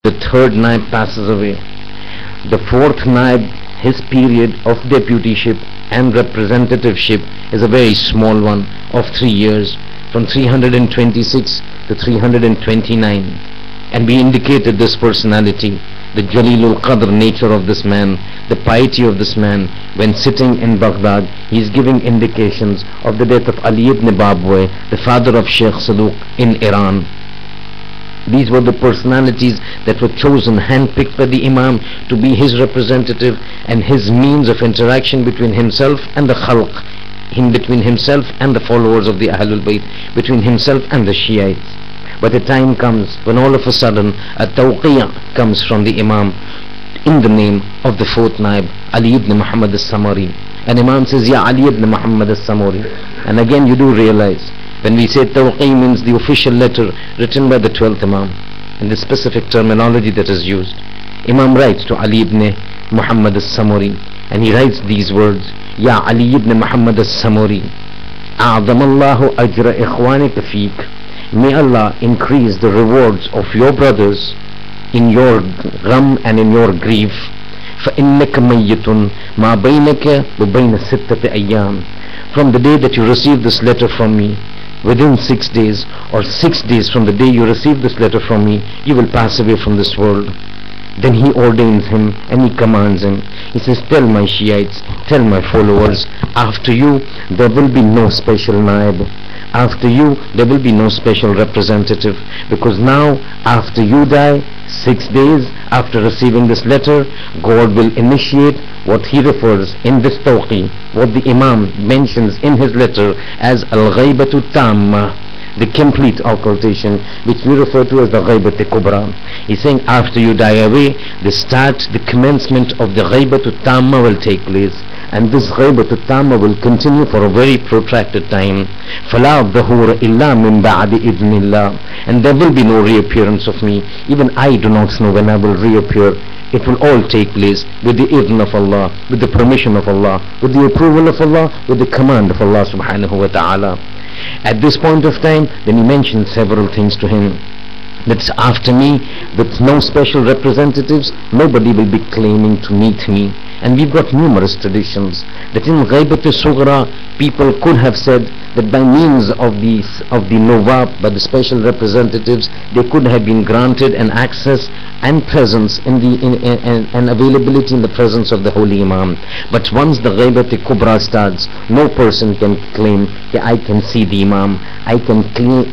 The third Naib passes away. The fourth Naib, his period of deputyship and representativeship is a very small one of 3 years, from 326 to 329. And we indicated this personality, the Jalilul Qadr nature of this man, the piety of this man. When sitting in Baghdad, he is giving indications of the death of Ali ibn Babwe, the father of Sheikh Saduq in Iran. These were the personalities that were chosen, handpicked by the Imam to be his representative and his means of interaction between himself and the Khalq, between himself and the followers of the Ahlul Bayt, between himself and the Shiites. But a time comes when all of a sudden a tawqiyah comes from the Imam in the name of the fourth Naib, Ali ibn Muhammad al-Samari. And Imam says, Ya Ali ibn Muhammad al-Samari. And again you do realize, when we say tawqi means the official letter written by the 12th Imam, and the specific terminology that is used. Imam writes to Ali ibn Muhammad al-Samari, and he writes these words, Ya Ali ibn Muhammad al-Samari, A'zamallahu ajra ikhwanika feek. May Allah increase the rewards of your brothers in your gham and in your grief. فَإِنَّكَ مَيِّتٌ مَا بَيْنَكَ وَبَيْنَ سِتَّةِ أَيَّامٍ. From the day that you receive this letter from me, within 6 days, or 6 days from the day you receive this letter from me, you will pass away from this world. Then he ordains him and he commands him. He says, tell my Shiites, tell my followers, after you there will be no special Naib. After you there will be no special representative, because now after you die, 6 days after receiving this letter, God will initiate what he refers in this tawqi, what the Imam mentions in his letter as al-ghaibatu tamma, the complete occultation, which we refer to as the ghaibatu kubra. He's saying after you die away, the commencement of the ghaibatu tamma will take place. And this ghaibatu tamma will continue for a very protracted time. فَلَا الظَّهُورَ إِلَّا مِن بَعْدِ إِذْنِ اللَّهِ. And there will be no reappearance of me. Even I do not know when I will reappear. It will all take place with the idhn of Allah, with the permission of Allah, with the approval of Allah, with the command of Allah subhanahu wa ta'ala. At this point of time, then he mentioned several things to him. That's after me, with no special representatives, nobody will be claiming to meet me. And we've got numerous traditions that in Ghaibat al-Sughra, people could have said that by means of the Nawab, by the special representatives, they could have been granted an access and presence and availability in the presence of the Holy Imam. But once the Ghaibat al-Kubra starts, no person can claim that I can see the Imam.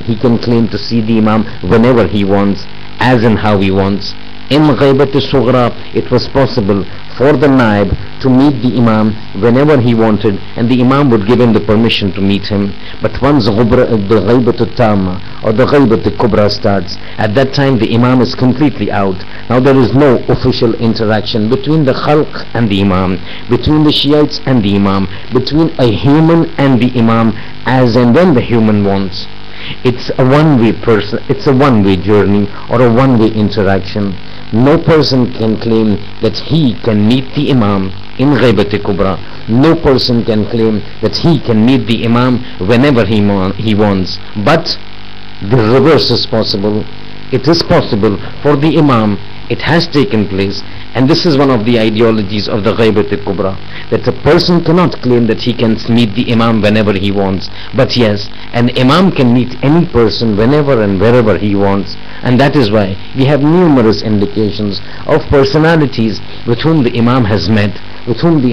He can claim to see the Imam whenever he wants, as and how he wants. In Ghaibat al-Sughra, it was possible for the Naib to meet the Imam whenever he wanted, and the Imam would give him the permission to meet him. But once the Ghaibat al-Tamma or the Ghaibat al-Kubra starts, at that time the Imam is completely out. Now there is no official interaction between the Khalq and the Imam, between the Shiites and the Imam, between a human and the Imam, as and when the human wants. It's a one-way journey or a one-way interaction. No person can claim that he can meet the Imam in Ghaibat al-Kubra. No person can claim that he can meet the Imam whenever he wants. But the reverse is possible. It is possible for the Imam. It has taken place, and this is one of the ideologies of the Ghaibat al-Kubra, that a person cannot claim that he can meet the Imam whenever he wants. But yes, an Imam can meet any person whenever and wherever he wants. And that is why we have numerous indications of personalities with whom the Imam has met, to whom the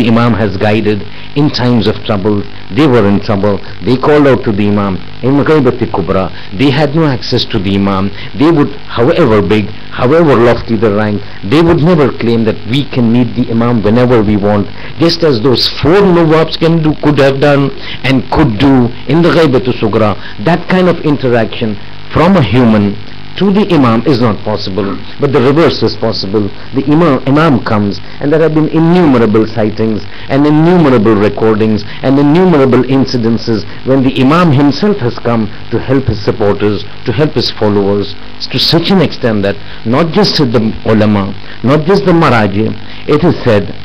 Imam has guided in times of trouble. They were in trouble, they called out to the Imam in Ghaibat al-Kubra. They had no access to the Imam. They would, however big, however lofty the rank, they would never claim that we can meet the Imam whenever we want, just as those 4 Nawabs could have done and could do in the Ghaibat al-Sughra. That kind of interaction from a human to the Imam is not possible, but the reverse is possible. The Imam comes, and there have been innumerable sightings and innumerable recordings and innumerable incidences when the Imam himself has come to help his supporters, to help his followers, to such an extent that not just the ulama, not just the maraji, it is said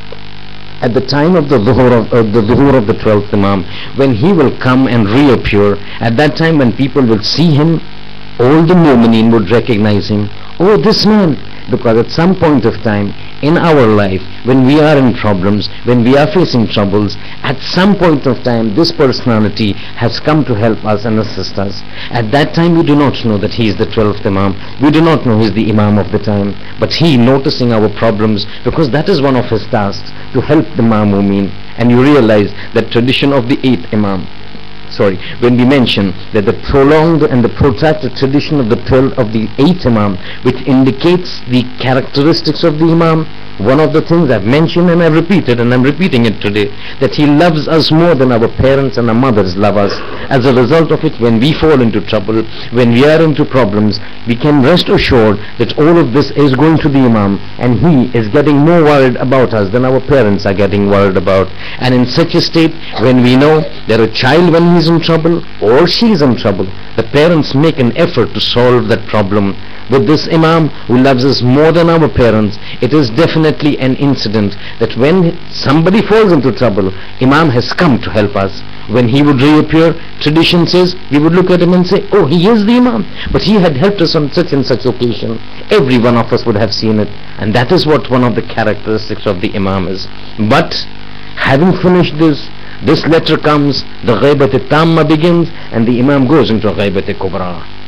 at the time of the dhuhr of the 12th Imam, when he will come and reappear, at that time when people will see him all the mu'mineen would recognize him. Oh, this man. Because at some point of time in our life, when we are in problems, when we are facing troubles, at some point of time this personality has come to help us and assist us. At that time we do not know that he is the 12th Imam. We do not know he is the Imam of the time. But he, noticing our problems, because that is one of his tasks, to help the Ma'mumeen. And you realize that tradition of the 8th Imam, when we mention that the prolonged and the protracted tradition of the 8th Imam, which indicates the characteristics of the Imam, one of the things I've mentioned and I've repeated and I'm repeating it today, that he loves us more than our parents and our mothers love us. As a result of it, when we fall into trouble, when we are into problems, we can rest assured that all of this is going to the Imam, and he is getting more worried about us than our parents are getting worried about. And in such a state, when we know that a child, when he's in trouble or she's in trouble, the parents make an effort to solve that problem. With this Imam who loves us more than our parents, it is definitely an incident that when somebody falls into trouble, Imam has come to help us. When he would reappear, tradition says, we would look at him and say, oh, he is the Imam, but he had helped us on such and such occasion. Every one of us would have seen it, and that is what one of the characteristics of the Imam is. But having finished this letter comes, the Ghaibat-e-Tamma begins, and the Imam goes into Ghaibat-e-Kubra.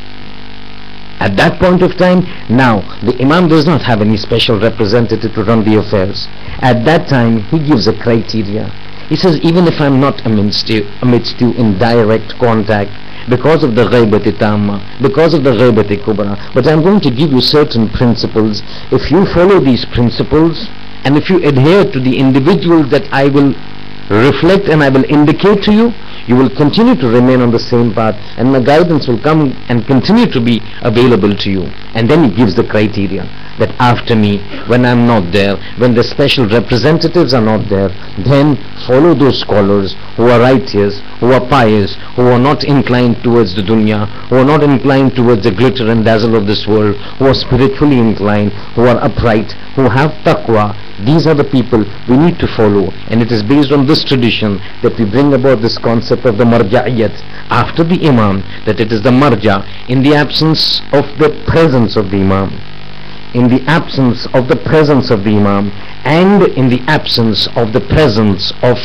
At that point of time, now, the Imam does not have any special representative to run the affairs. At that time, he gives a criteria. He says, even if I'm not amidst you in direct contact, because of the Ghaibat-e-Tamma, because of the Ghaibat-e-Kubra, but I'm going to give you certain principles. If you follow these principles, and if you adhere to the individuals that I will reflect and I will indicate to you, you will continue to remain on the same path, and my guidance will come and continue to be available to you. And then he gives the criteria that after me, when I'm not there, when the special representatives are not there, then follow those scholars who are righteous, who are pious, who are not inclined towards the dunya, who are not inclined towards the glitter and dazzle of this world, who are spiritually inclined, who are upright, who have taqwa. These are the people we need to follow, and it is based on this tradition that we bring about this concept of the marja'iyat after the Imam, that it is the marja in the absence of the presence of the Imam, in the absence of the presence of the Imam, and in the absence of the presence of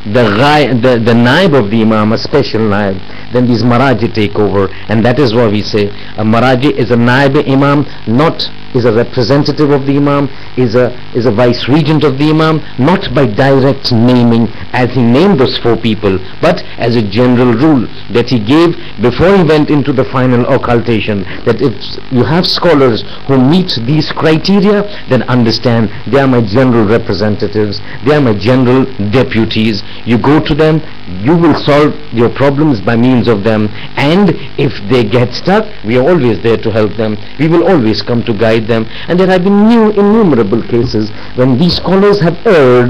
the naib of the Imam, a special naib, then these maraji take over. And that is why we say a maraji is a naib Imam, not is a representative of the Imam, is a vice regent of the Imam, not by direct naming as he named those 4 people, but as a general rule that he gave before he went into the final occultation, that if you have scholars who meet these criteria, then understand they are my general representatives, they are my general deputies. You go to them, you will solve your problems by means of them, and if they get stuck, we are always there to help them. We will always come to guide them. And there have been innumerable cases when these scholars have erred.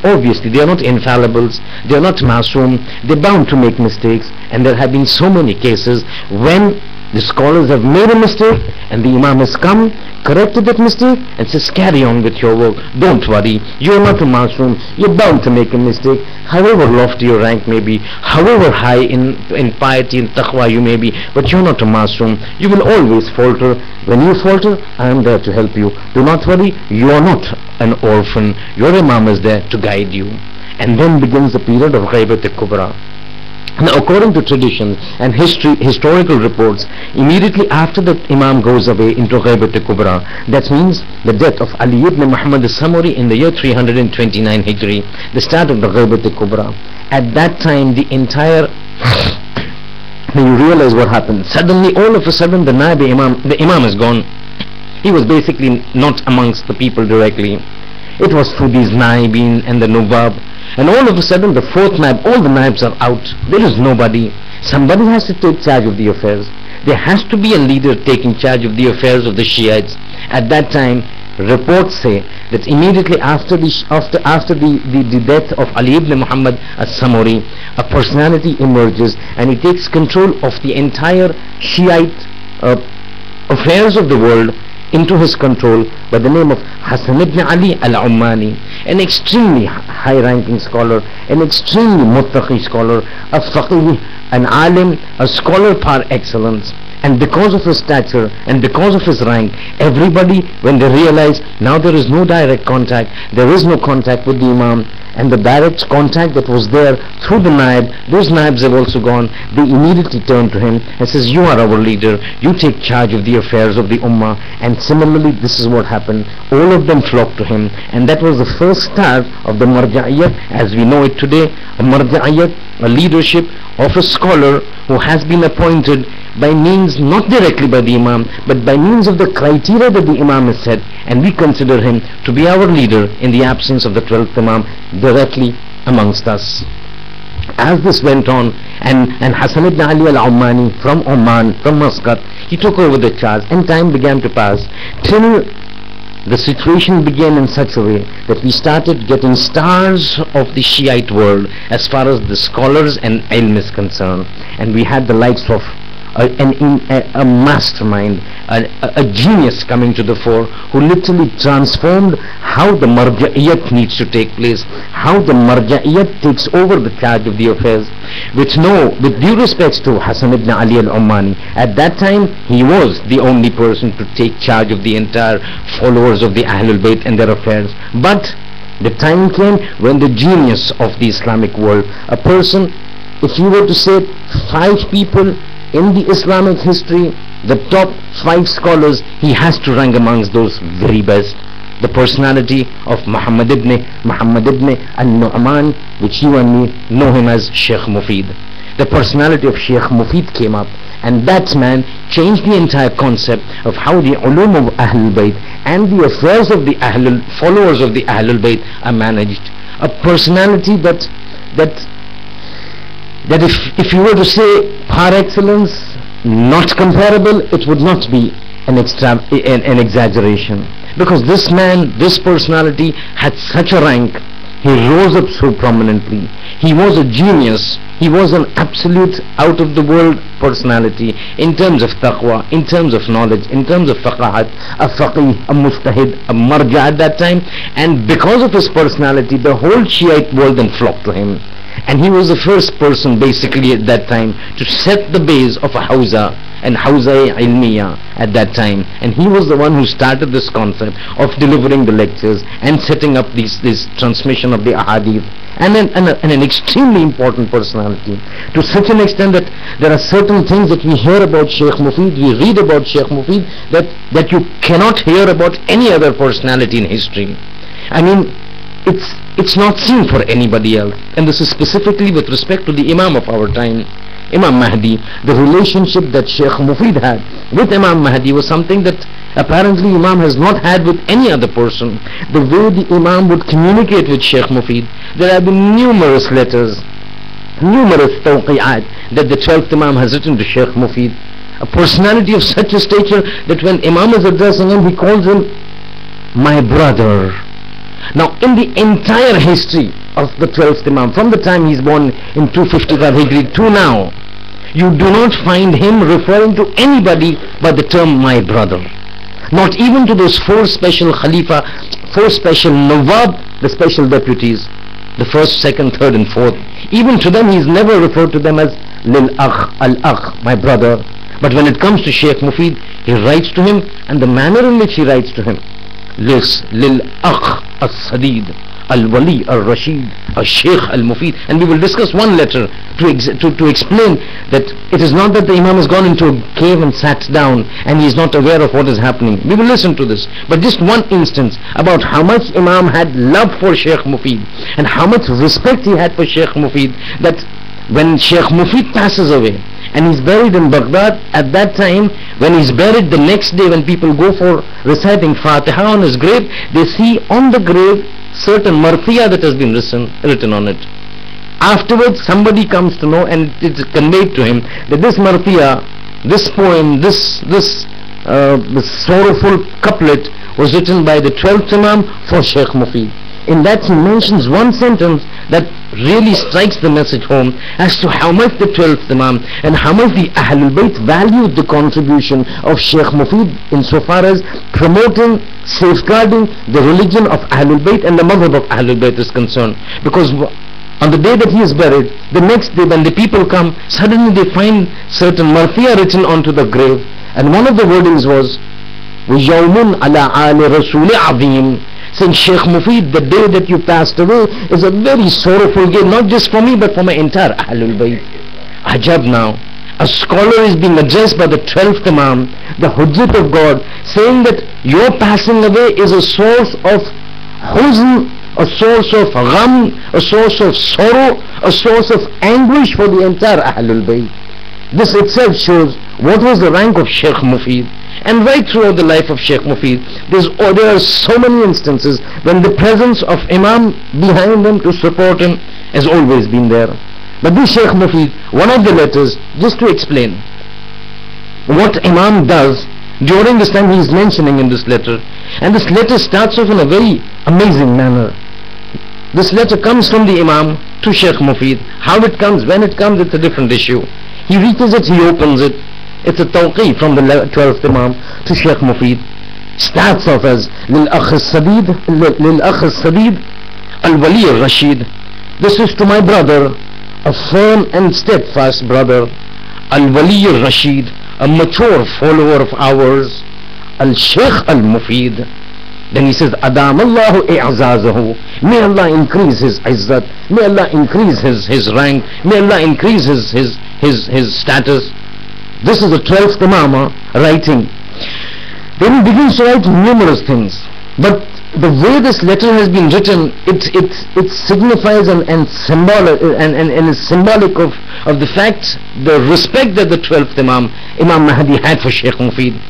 Obviously they are not infallibles, they are not masoom, they are bound to make mistakes, and there have been so many cases when the scholars have made a mistake and the Imam has come, corrected that mistake, and says, carry on with your work, don't worry, you are not a masoom, you are bound to make a mistake, however lofty your rank may be, however high in piety and taqwa you may be, but you are not a masoom, you will always falter. When you falter, I am there to help you. Do not worry, you are not an orphan, your Imam is there to guide you. And then begins the period of Ghaibat-e-Kubra. Now, according to tradition and historical reports, immediately after the Imam goes away into Ghaibat-e-Kubra, that means the death of Ali ibn Muhammad al-Samuri in the year 329 Hijri, the start of the Ghaibat-e-Kubra. At that time, the entire... Now you realize what happened. Suddenly, all of a sudden, the Imam is gone. He was basically not amongst the people directly. It was through these naibin and the nubab. And all of a sudden, the 4th naib, all the naibs are out. There is nobody. Somebody has to take charge of the affairs. There has to be a leader taking charge of the affairs of the Shiites. At that time, reports say that immediately after the death of Ali ibn Muhammad al-Samuri, a personality emerges and he takes control of the entire Shiite affairs of the world into his control by the name of Hassan ibn Ali al-Ummani, an extremely high-ranking scholar, an extremely muttaqi scholar, a faqih, an alim, a scholar par excellence. And because of his stature and because of his rank, everybody, when they realize now there is no direct contact, there is no contact with the Imam, and the direct contact that was there through the naib, those naibs have also gone, they immediately turn to him and says, you are our leader, you take charge of the affairs of the ummah. And similarly, this is what happened. All of them flocked to him, and that was the first start of the marja'iyat as we know it today. A marja'iyat, a leadership of a scholar who has been appointed by means not directly by the Imam, but by means of the criteria that the Imam has set, and we consider him to be our leader in the absence of the 12th Imam directly amongst us. As this went on, and Hassan ibn Ali al-Ummani from Oman, from Muscat, he took over the charge, and time began to pass till the situation began in such a way that we started getting stars of the Shiite world as far as the scholars and ilm is concerned. And we had the likes of a mastermind, a genius coming to the fore, who literally transformed how the marja'iyat needs to take place, how the marja'iyat takes over the charge of the affairs. With due respects to Hassan ibn Ali al-Ummani, at that time he was the only person to take charge of the entire followers of the Ahlul Bayt and their affairs. But the time came when the genius of the Islamic world, a person, if you were to say 5 people in the Islamic history, the top 5 scholars, he has to rank amongst those very best. The personality of Muhammad ibn al-Nu'man, which you and me know him as Sheikh Mufid. The personality of Sheikh Mufid came up, and that man changed the entire concept of how the ulum of Ahlul Bayt and the affairs of the followers of the Ahlul Bayt are managed. A personality that if you were to say par excellence, not comparable, it would not be an exaggeration. Because this man, this personality had such a rank, he rose up so prominently. He was a genius, he was an absolute out of the world personality in terms of taqwa, in terms of knowledge, in terms of faqahat, a faqih, a mujtahid, a marja at that time. And because of his personality, the whole Shiite world then flocked to him. And he was the first person basically at that time to set the base of a hawza, and hawza ilmiya at that time. And he was the one who started this concept of delivering the lectures and setting up this transmission of the ahadith. And an extremely important personality, to such an extent that there are certain things that we hear about Sheikh Mufid, we read about Sheikh Mufid, that you cannot hear about any other personality in history. I mean, it's not seen for anybody else. And this is specifically with respect to the Imam of our time, Imam Mahdi. The relationship that Sheikh Mufid had with Imam Mahdi was something that apparently Imam has not had with any other person. The way the Imam would communicate with Sheikh Mufid, there have been numerous letters, numerous tawqi'at that the 12th Imam has written to Sheikh Mufid. A personality of such a stature that when Imam is addressing him, he calls him my brother. Now, in the entire history of the 12th Imam, from the time he's born in 255 Hijri to now, you do not find him referring to anybody by the term my brother. Not even to those 4 special Khalifa, 4 special Nawab, the special deputies, the 1st, 2nd, 3rd and 4th. Even to them, he's never referred to them as Lil Akh, Al-Akh, my brother. But when it comes to Sheikh Mufid, he writes to him, and the manner in which he writes to him, Lil Akh As-Sadid, Al-Wali Al-Rashid, Al-Sheikh Al-Mufid. And we will discuss one letter to explain that it is not that the Imam has gone into a cave and sat down and he is not aware of what is happening. We will listen to this. But just one instance about how much Imam had love for Sheikh Mufid and how much respect he had for Sheikh Mufid, that when Sheikh Mufid passes away and he's buried in Baghdad, at that time, when he's buried, the next day when people go for reciting Fatiha on his grave, they see on the grave certain marthiyah that has been written on it. Afterwards, somebody comes to know, and it's conveyed to him that this marthiyah, this poem, this sorrowful couplet was written by the 12th Imam for Sheikh Mufid. In that he mentions one sentence that really strikes the message home as to how much the 12th Imam and how much the Ahlul Bayt valued the contribution of Sheikh Mufid insofar as promoting, safeguarding the religion of Ahlul Bayt and the madhab of Ahlul Bayt is concerned. Because On the day that he is buried, the next day when the people come, suddenly they find certain marthiyah written onto the grave, and one of the wordings was وَيَوْمٌ عَلَىٰ عَالِ رَسُولِ عَظِيمٍ, saying, Shaykh Mufid, the day that you passed away is a very sorrowful day, not just for me but for my entire Ahlul Bayt. Ajab now, a scholar is being addressed by the 12th Imam, the Hujjat of God, saying that your passing away is a source of huzn, a source of gham, a source of sorrow, a source of anguish for the entire Ahlul Bayt. This itself shows what was the rank of Shaykh Mufid. And right throughout the life of Shaykh Mufid, there are so many instances when the presence of Imam behind him to support him has always been there. But this Shaykh Mufid, one of the letters, just to explain what Imam does during this time, he is mentioning in this letter. And this letter starts off in a very amazing manner. This letter comes from the Imam to Shaykh Mufid. How it comes, when it comes, it's a different issue. He reaches it, he opens it. It's a tawqi from the 12th Imam to Shaykh Mufid. Starts off as لِلْأَخِ السَّدِيد Al-Wali al-Rashid. This is to my brother, a firm and steadfast brother, Al-Wali al-Rashid, a mature follower of ours, Al-Shaykh al-Mufid. Then he says, Adam Allahu i'azazahu. May Allah increase his izzat, may Allah increase his rank, may Allah increase his status. This is the 12th Imam writing. Then he begins to write numerous things. But the way this letter has been written, it signifies and is symbolic of the fact, the respect that the 12th Imam Mahdi had for Shaykh Mufid.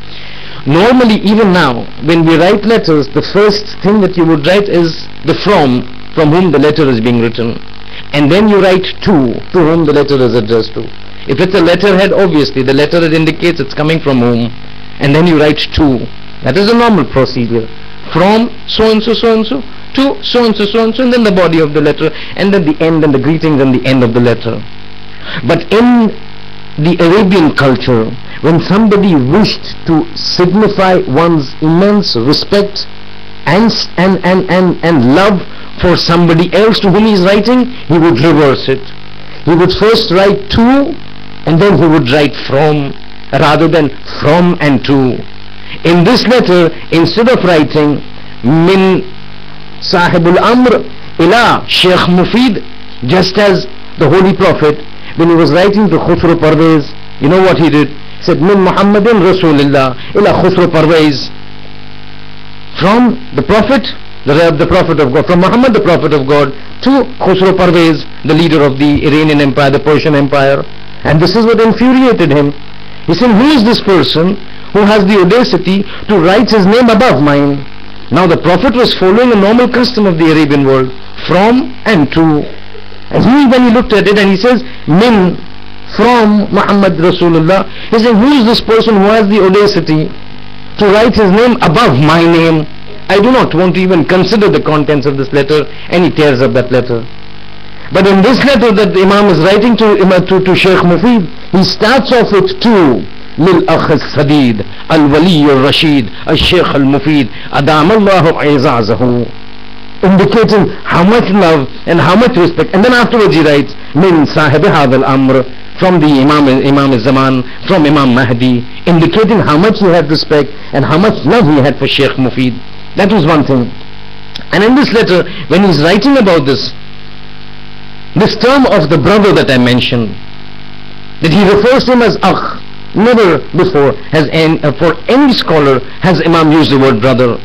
Normally, even now, when we write letters, the first thing that you would write is the from whom the letter is being written. And then you write to whom the letter is addressed to. If it's a letterhead, obviously the letterhead indicates it's coming from whom, and then you write to. That is a normal procedure. From so and so to so and so, and then the body of the letter, and then the end and the greetings and the end of the letter. But in the Arabian culture, when somebody wished to signify one's immense respect and love for somebody else to whom he is writing, he would reverse it. He would first write to, and then he would write from, rather than from and to. In this letter, instead of writing min sahibul amr ila Shaykh Mufid, just as the Holy Prophet, when he was writing to Khusro Parvez, you know what he did? He said, min Muhammadin Rasulillah ila Khusro Parvez. From the Prophet, the Prophet of God, from Muhammad, the Prophet of God, to Khusro Parvez, the leader of the Iranian Empire, the Persian Empire. And this is what infuriated him. He said, who is this person who has the audacity to write his name above mine? Now the Prophet was following a normal custom of the Arabian world, from and to. And when he looked at it and he says, min, from Muhammad Rasulullah, he said, who is this person who has the audacity to write his name above my name? I do not want to even consider the contents of this letter, and he tears up that letter. But in this letter that the Imam is writing to Shaykh Mufid, he starts off with to للأخ السديد الولي الرشيد الشيخ المفيد أدام الله عزازه, indicating how much love and how much respect. And then afterwards he writes من صاحب هذا الأمر, from the Imam al-Zaman, from Imam Mahdi, indicating how much he had respect and how much love he had for Shaykh Mufid. That was one thing. And in this letter, when he's writing about this term of the brother that I mentioned, that he refers to him as Akh. Never before for any scholar has Imam used the word brother.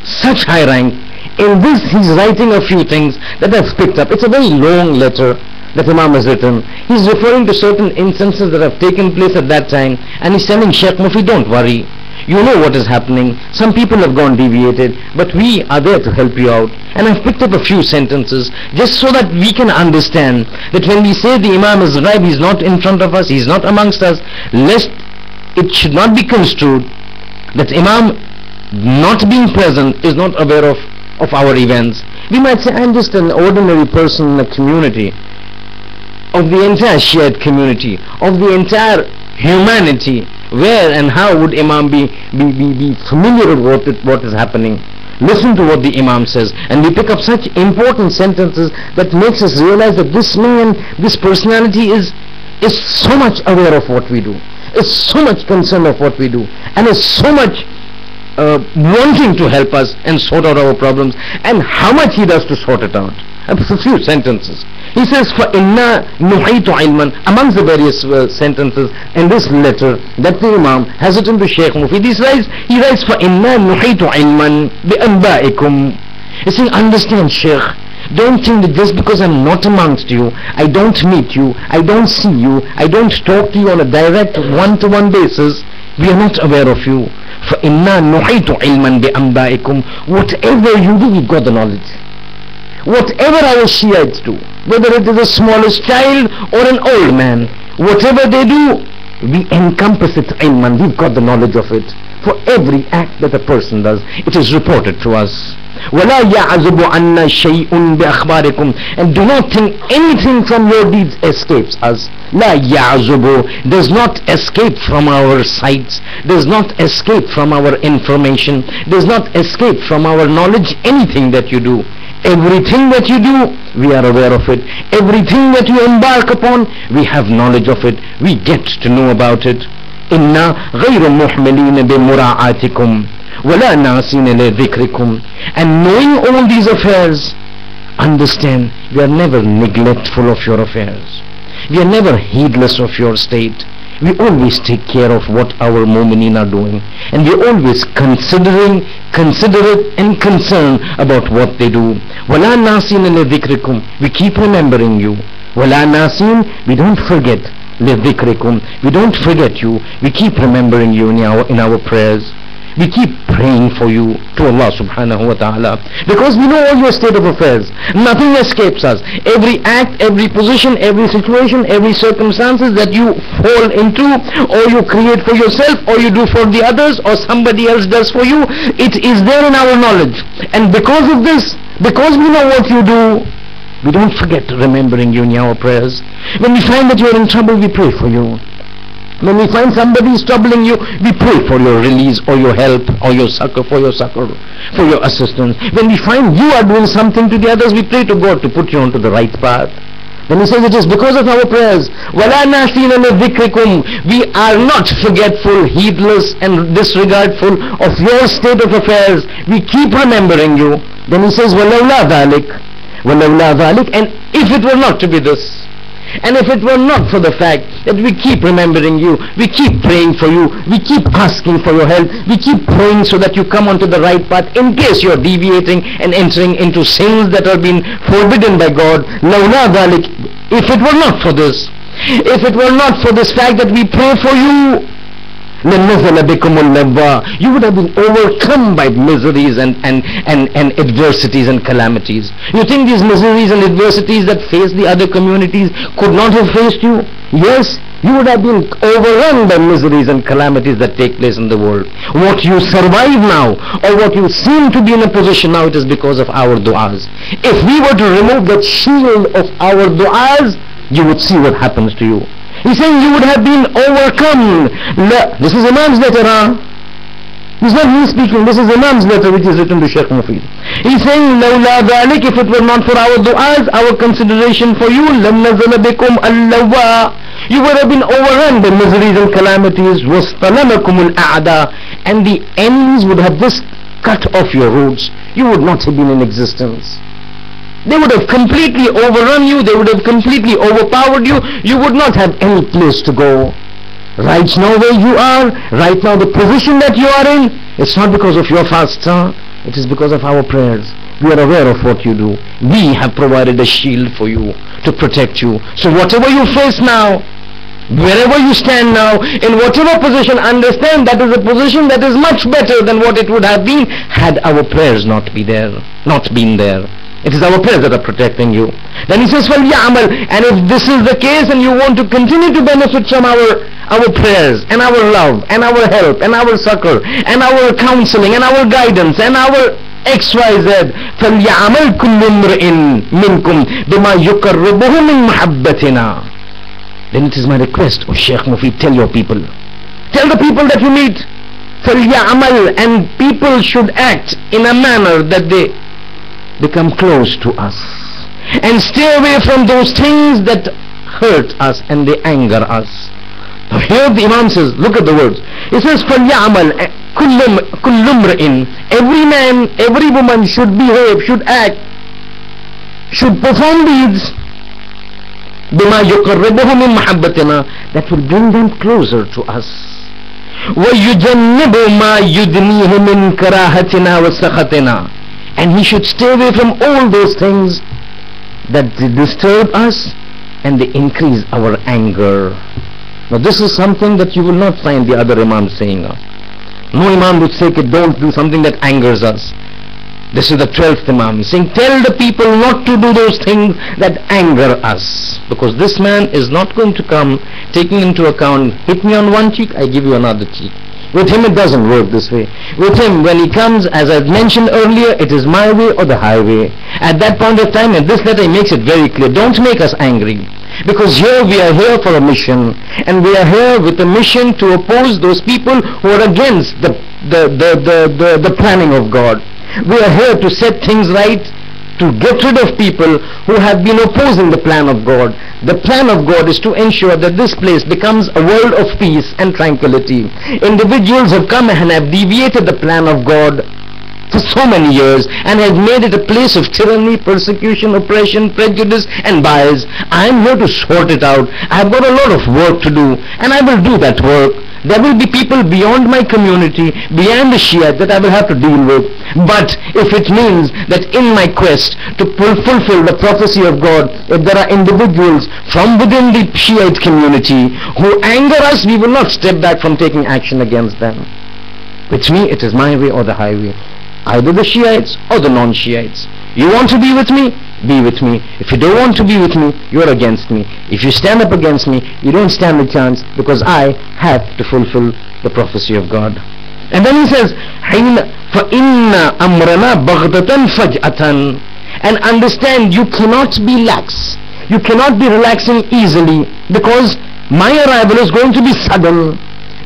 Such high rank. In this he's writing a few things that I've picked up. It's a very long letter that Imam has written. He's referring to certain instances that have taken place at that time, and he's telling Shaykh Mufi, don't worry. You know what is happening. Some people have gone deviated, but we are there to help you out. And I've picked up a few sentences just so that we can understand that when we say the Imam is right, he's not in front of us, he's not amongst us, lest it should not be construed that Imam not being present is not aware of our events. We might say, I'm just an ordinary person in a community, of the entire Shiite community, of the entire humanity. Where and how would Imam be familiar with what is happening? listen to what the Imam says, and we pick up such important sentences that makes us realize that this man, this personality is so much aware of what we do, is so much concerned of what we do, and is so much wanting to help us and sort out our problems, and how much he does to sort it out. A few sentences. He says, فَإِنَّا نُحِيطُ عِلْمًا, amongst the various sentences in this letter that the Imam has written to Shaykh Mufid, he writes, فَإِنَّا نُحِيطُ عِلْمًا بِأَنْبَائِكُمْ. He's saying, understand, Shaykh, don't think that just because I'm not amongst you, I don't meet you, I don't see you, I don't talk to you on a direct one-to-one basis, we are not aware of you. فَإِنَّا نُحِيطُ عِلْمًا بِأَنْبَائِكُمْ. Whatever you do, we've got the knowledge. Whatever our Shiites do, whether it is the smallest child or an old man, whatever they do, we encompass it ilman, we've got the knowledge of it. For every act that a person does, it is reported to us. وَلَا يَعْزُبُ عَنَّا شَيْءٌ بِأَخْبَارِكُمْ. And do not think anything from your deeds escapes us. لَا يَعْزُبُ, does not escape from our sights, does not escape from our information, does not escape from our knowledge, anything that you do. Everything that you do, we are aware of it. Everything that you embark upon, we have knowledge of it. We get to know about it. إِنَّا غَيْرُ مُحْمِلِينَ بِمُرَاعَاتِكُمْ وَلَا نَاسِينَ لِذِكْرِكُمْ. And knowing all these affairs, understand, we are never neglectful of your affairs. We are never heedless of your state. We always take care of what our mu'mineen are doing, and we are always considerate and concerned about what they do. وَلَا نَاسِينَ لِذِكْرِكُمْ. We keep remembering you. وَلَا نَاسِينَ, we don't forget. لِذِكْرِكُمْ, we don't forget you. We keep remembering you in our prayers. We keep praying for you to Allah subhanahu wa ta'ala, because we know all your state of affairs. Nothing escapes us. Every act, every position, every situation, every circumstances that you fall into, or you create for yourself, or you do for the others, or somebody else does for you, it is there in our knowledge. And because of this, because we know what you do, we don't forget remembering you in our prayers. When we find that you are in trouble, we pray for you. When we find somebody is troubling you, we pray for your release, or your help, or your succor, for your assistance. When we find you are doing something to the others, we pray to God to put you onto the right path. Then he says it is because of our prayers. وَلَا نَاسِينَ لِذِكْرِكُمْ. We are not forgetful, heedless, and disregardful of your state of affairs. We keep remembering you. Then he says, وَلَوْلَا ذَلِكَ. وَلَوْلَا ذَلِكَ. And if it were not to be this, and if it were not for the fact that we keep remembering you, we keep praying for you, we keep asking for your help, we keep praying so that you come onto the right path, in case you are deviating and entering into sins that are being forbidden by God. لَوْلَا ذَلِكَ. If it were not for this, if it were not for this fact that we pray for you, لَنَزَلَ بِكُمُ اللَّوَّى. You would have been overcome by miseries and adversities and calamities. You think these miseries and adversities that face the other communities could not have faced you? Yes, you would have been overrun by miseries and calamities that take place in the world. What you survive now, or what you seem to be in a position now, it is because of our du'as. If we were to remove that shield of our du'as, you would see what happens to you. He's saying you would have been overcome. This is Imam's letter, This is not me speaking, this is Imam's letter which is written to Shaykh Mufid. He's saying, لَوْلَا ذَلِكَ. If it were not for our du'as, our consideration for you, لَمْ نَزَلَ بِكُمْ اللَّوَّى. You would have been overrun by miseries and calamities. وَاسْتَلَمَكُمُ الْأَعْدَى. And the enemies would have just cut off your roots. You would not have been in existence. They would have completely overrun you, they would have completely overpowered you, you would not have any place to go. Right now where you are, right now the position that you are in, it's not because of your fasts, it is because of our prayers. We are aware of what you do. We have provided a shield for you to protect you. So whatever you face now, wherever you stand now, in whatever position, understand that is a position that is much better than what it would have been had our prayers not been there. It is our prayers that are protecting you. Then he says, فَلْيَعْمَلْ. And if this is the case and you want to continue to benefit from our prayers and our love and our help and our succor and our counseling and our guidance and our XYZ, فَلْيَعْمَلْ كُلُّ امْرِئٍ مِّنْكُمْ بِمَا يُقَرِّبُهُ مِنْ مَحَبَّتِنَا. Then it is my request, Shaykh Mufid, tell your people. Tell the people that you meet. فَلْيَعْمَلْ, and people should act in a manner that they become close to us, and stay away from those things that hurt us and they anger us. Now here the Imam says, look at the words. He says, فَلْيَعْمَلْ كُلُّ امْرِئٍ, every man, every woman should behave, should act, should perform deeds, بِمَا يُقَرِّبُهُ مِنْ مَحَبَّتِنَا, that will bring them closer to us. وَيُجَنِّبُ مَا يُدْنِيهِ مِنْ كَرَاهَتِنَا وَسَخَطِنَا, and he should stay away from all those things that disturb us and they increase our anger. Now this is something that you will not find the other Imams saying. No Imam would say, don't do something that angers us. This is the 12th Imam. He's saying, tell the people not to do those things that anger us. Because this man is not going to come taking into account, hit me on one cheek, I give you another cheek. With him it doesn't work this way. With him, when he comes, as I mentioned earlier, it is my way or the highway. At that point of time, in this letter he makes it very clear, don't make us angry. Because here we are here for a mission, and we are here with a mission to oppose those people who are against the planning of God. We are here to set things right, to get rid of people who have been opposing the plan of God. The plan of God is to ensure that this place becomes a world of peace and tranquility. Individuals have come and have deviated the plan of God for so many years and have made it a place of tyranny, persecution, oppression, prejudice and bias. I am here to sort it out. I have got a lot of work to do, and I will do that work. There will be people beyond my community, beyond the Shia, that I will have to deal with. But if it means that in my quest to fulfill the prophecy of God, if there are individuals from within the Shiite community who anger us, we will not step back from taking action against them. With me, it is my way or the highway. Either the Shiites or the non-Shiites. You want to be with me? Be with me. If you don't want to be with me, you're against me. If you stand up against me, you don't stand a chance, because I have to fulfill the prophecy of God. And then he says, فَإِنَّ أَمْرَنَا بَغْضَةً فَجْأَةً, and understand, you cannot be lax. You cannot be relaxing easily, because my arrival is going to be sudden.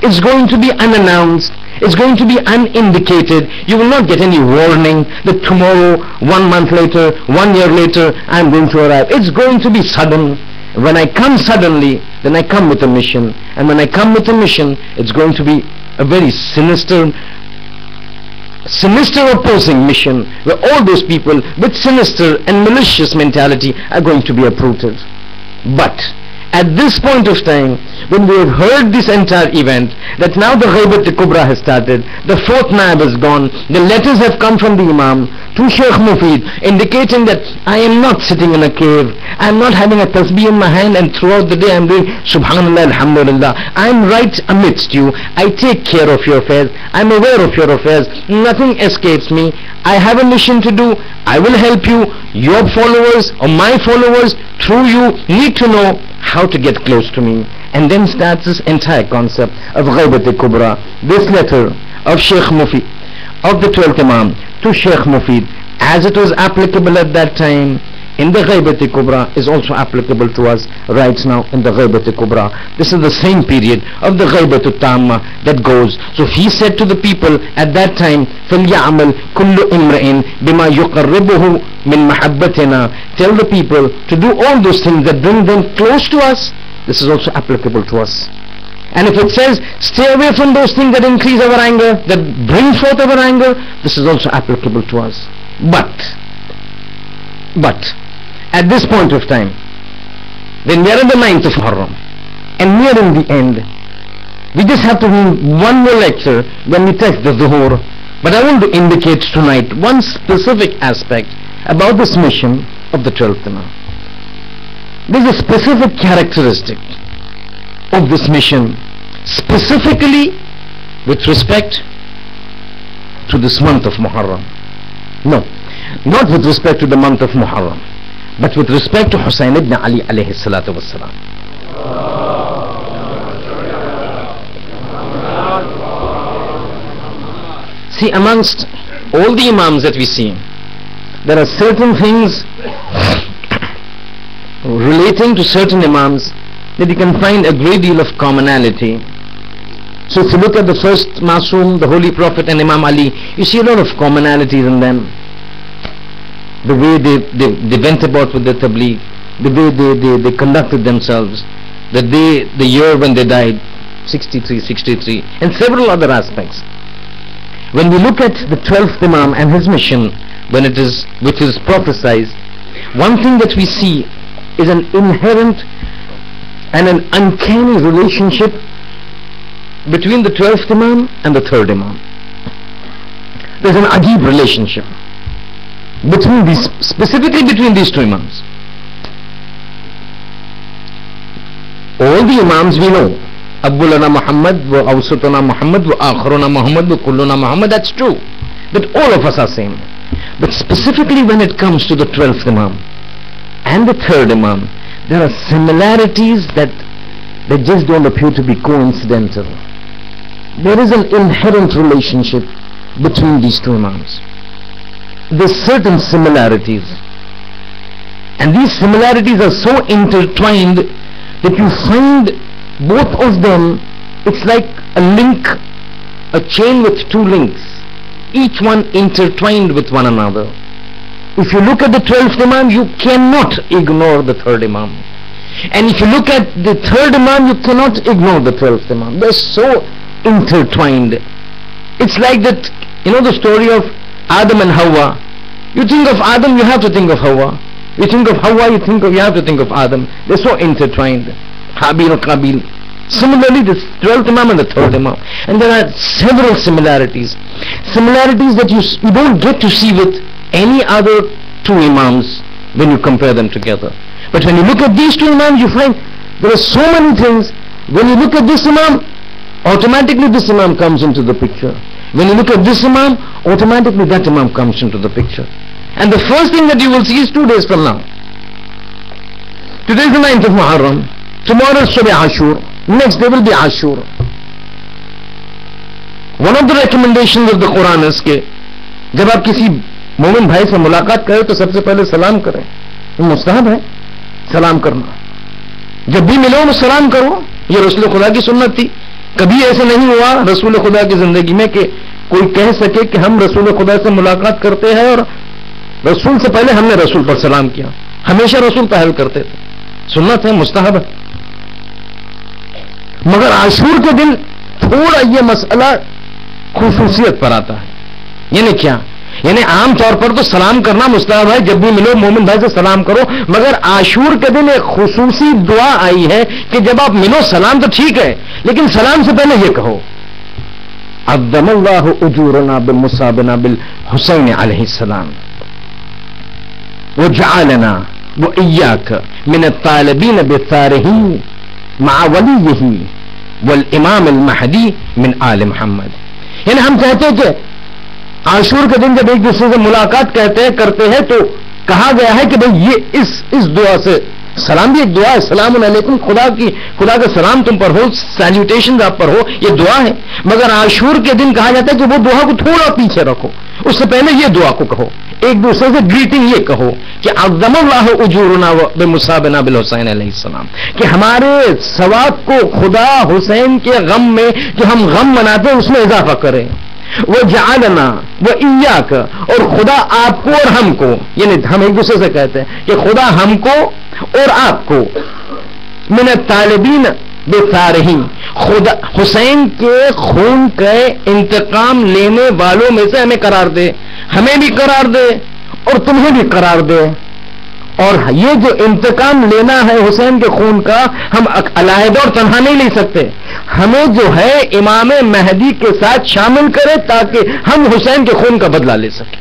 It's going to be unannounced. It's going to be unindicated. You will not get any warning that tomorrow, 1 month later, 1 year later, I'm going to arrive. It's going to be sudden. When I come suddenly, then I come with a mission. And when I come with a mission, it's going to be a very sinister opposing mission, where all those people with sinister and malicious mentality are going to be uprooted. But at this point of time, when we have heard this entire event, that now the Ghaibat Kubra has started, the 4th Naib is gone, the letters have come from the Imam to Shaykh Mufid, indicating that I am not sitting in a cave, I am not having a tasbih in my hand and throughout the day I am doing Subhanallah, Alhamdulillah. I am right amidst you. I take care of your affairs. I am aware of your affairs. Nothing escapes me. I have a mission to do. I will help you. Your followers or my followers through you need to know how to get close to me. And then starts this entire concept of Ghaibat Kubra. This letter of Shaykh Mufid, of the 12th Imam to Shaykh Mufid, as it was applicable at that time in the Ghaibat Kubra, is also applicable to us right now in the Ghaibat Kubra. This is the same period of the Ghaibat Tamma that goes. So he said to the people at that time, فَلْيَعْمَلْ كُلُّ إِمْرِئٍ بِمَا يُقَرِّبُهُ مِنْ مَحَبَّتِنَا, tell the people to do all those things that bring them close to us. This is also applicable to us. And if it says stay away from those things that increase our anger, that bring forth our anger, this is also applicable to us. But at this point of time, when we are in the 9th of Muharram and nearing the end, we just have to read one more lecture when we touch the Zuhur. But I want to indicate tonight one specific aspect about this mission of the 12th Imam. There is a specific characteristic of this mission, specifically with respect to this month of Muharram. No, not with respect to the month of Muharram, but with respect to Husayn ibn Ali alayhi salatu wassalam. See, amongst all the Imams that we see, there are certain things relating to certain Imams that you can find a great deal of commonality. So if you look at the first Masoom, the Holy Prophet and Imam Ali, you see a lot of commonalities in them. The way they went about with the tabligh, the way they conducted themselves, the year when they died, 63, and several other aspects. When we look at the 12th Imam and his mission, which is prophesied, one thing that we see is an inherent and an uncanny relationship between the 12th Imam and the 3rd Imam. There's an ajib relationship specifically between these two Imams. All the Imams we know, Awwaluna Muhammad, wa Awsatuna Muhammad, wa Akhiruna Muhammad, wa Kulluna Muhammad, that's true. But all of us are same. But specifically when it comes to the 12th Imam and the 3rd Imam, there are similarities that just don't appear to be coincidental. There is an inherent relationship between these two Imams. There's certain similarities, and these similarities are so intertwined that you find both of them, it's like a link, a chain with two links, each one intertwined with one another. If you look at the 12th Imam, you cannot ignore the 3rd Imam. And if you look at the 3rd Imam, you cannot ignore the 12th Imam. They're so intertwined. It's like that, the story of Adam and Hawa. You think of Adam, you have to think of Hawa. You think of Hawa, you have to think of Adam. They're so intertwined. Habil, Qabil. Similarly, the 12th Imam and the 3rd Imam. And there are several similarities. Similarities that you don't get to see with any other two Imams when you compare them together. But when you look at these two Imams, you find there are so many things. When you look at this Imam, automatically this Imam comes into the picture. When you look at this Imam, automatically that Imam comes into the picture. And the first thing that you will see is 2 days from now. Today is the 9th of Muharram. Tomorrow is Shab Ashur. Next day will be Ashur. One of the recommendations of the Quran is कि जब आप किसी मोमिन भाई से मुलाकात करें तो सबसे पहले सलाम करें. ये मुस्तहब है सलाम करना. जब भी मिलो सलाम करो. ये रसूल खुदा की सुन्नत थी. कभी ऐसा नहीं हुआ रसूल खुदा की जिंदगी में कि कोई कह सके कि हम रसूल खुदा से मुलाकात करते हैं और रसूल से पहले हमने रसूल पर सलाम किया. हमेशा रसूल पहल करते थे. सुन्नत है, मुस्तहब है. मगर आशूर के दिन थोड़ा ये मसला खुसूसियत पर आता है. यानी क्या? यानी आम तौर पर तो सलाम करना मुस्तहब है, जब भी मिलो मोमिन भाई से सलाम करो. मगर आशूर के दिन एक खुसूसी दुआ आई है कि जब आप मिलो सलाम तो ठीक है, लेकिन सलाम से पहले ये कहो अज़्ज़मल्लाहु उजूरना बिल मुसाबिना बिल हुसैन अलैहिस्सलाम व जअलना व इय्याक मिन अत्तालिबीन बित्तारिही मा वलियही वल इमाम अल महदी मिन आल मुहम्मद. यानी हम कहते हैं कि आशूर के दिन जब एक दूसरे से मुलाकात करते हैं तो कहा गया है कि भाई ये इस दुआ से, सलाम भी एक दुआ है, सलाम अलैकुम, खुदा का सलाम तुम पर हो, सैल्यूटेशन आप पर हो, ये दुआ है. मगर आशूर के दिन कहा जाता है कि वो दुआ को थोड़ा पीछे रखो, उससे पहले ये दुआ को कहो, एक दूसरे से ग्रीटिंग ये कहो कि अज़्ज़मल्लाहु उजूरना बिमुसाबिना बिल हुसैन अलैहिस्सलाम, कि हमारे सवाब को खुदा हुसैन के गम में जो हम गम मनाते हैं उसमें इजाफा करे. वो जालना वो इय्याक, और खुदा आपको और हमको, यानी हम एक दूसरे से कहते हैं कि खुदा हमको और आपको मिन तालिबीन बेतारही, खुदा हुसैन के खून के इंतकाम लेने वालों में से हमें करार दे, हमें भी करार दे और तुम्हें भी करार दे. और ये जो इंतकाम लेना है हुसैन के खून का, हम अलहदा और तन्हा नहीं ले सकते. हमें जो है इमाम महदी के साथ शामिल करें ताकि हम हुसैन के खून का बदला ले सकें.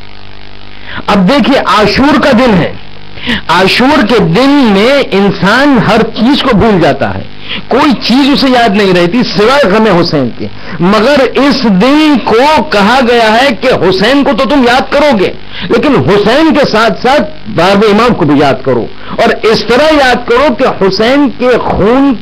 अब देखिए आशूर का दिन है. आशूर के दिन में इंसान हर चीज को भूल जाता है, कोई चीज उसे याद नहीं रहती सिवाय गम हुसैन के. मगर इस दिन को कहा गया है कि हुसैन को तो तुम याद करोगे, लेकिन हुसैन के साथ साथ बाब इमाम को भी याद करो, और इस तरह याद करो कि हुसैन के खून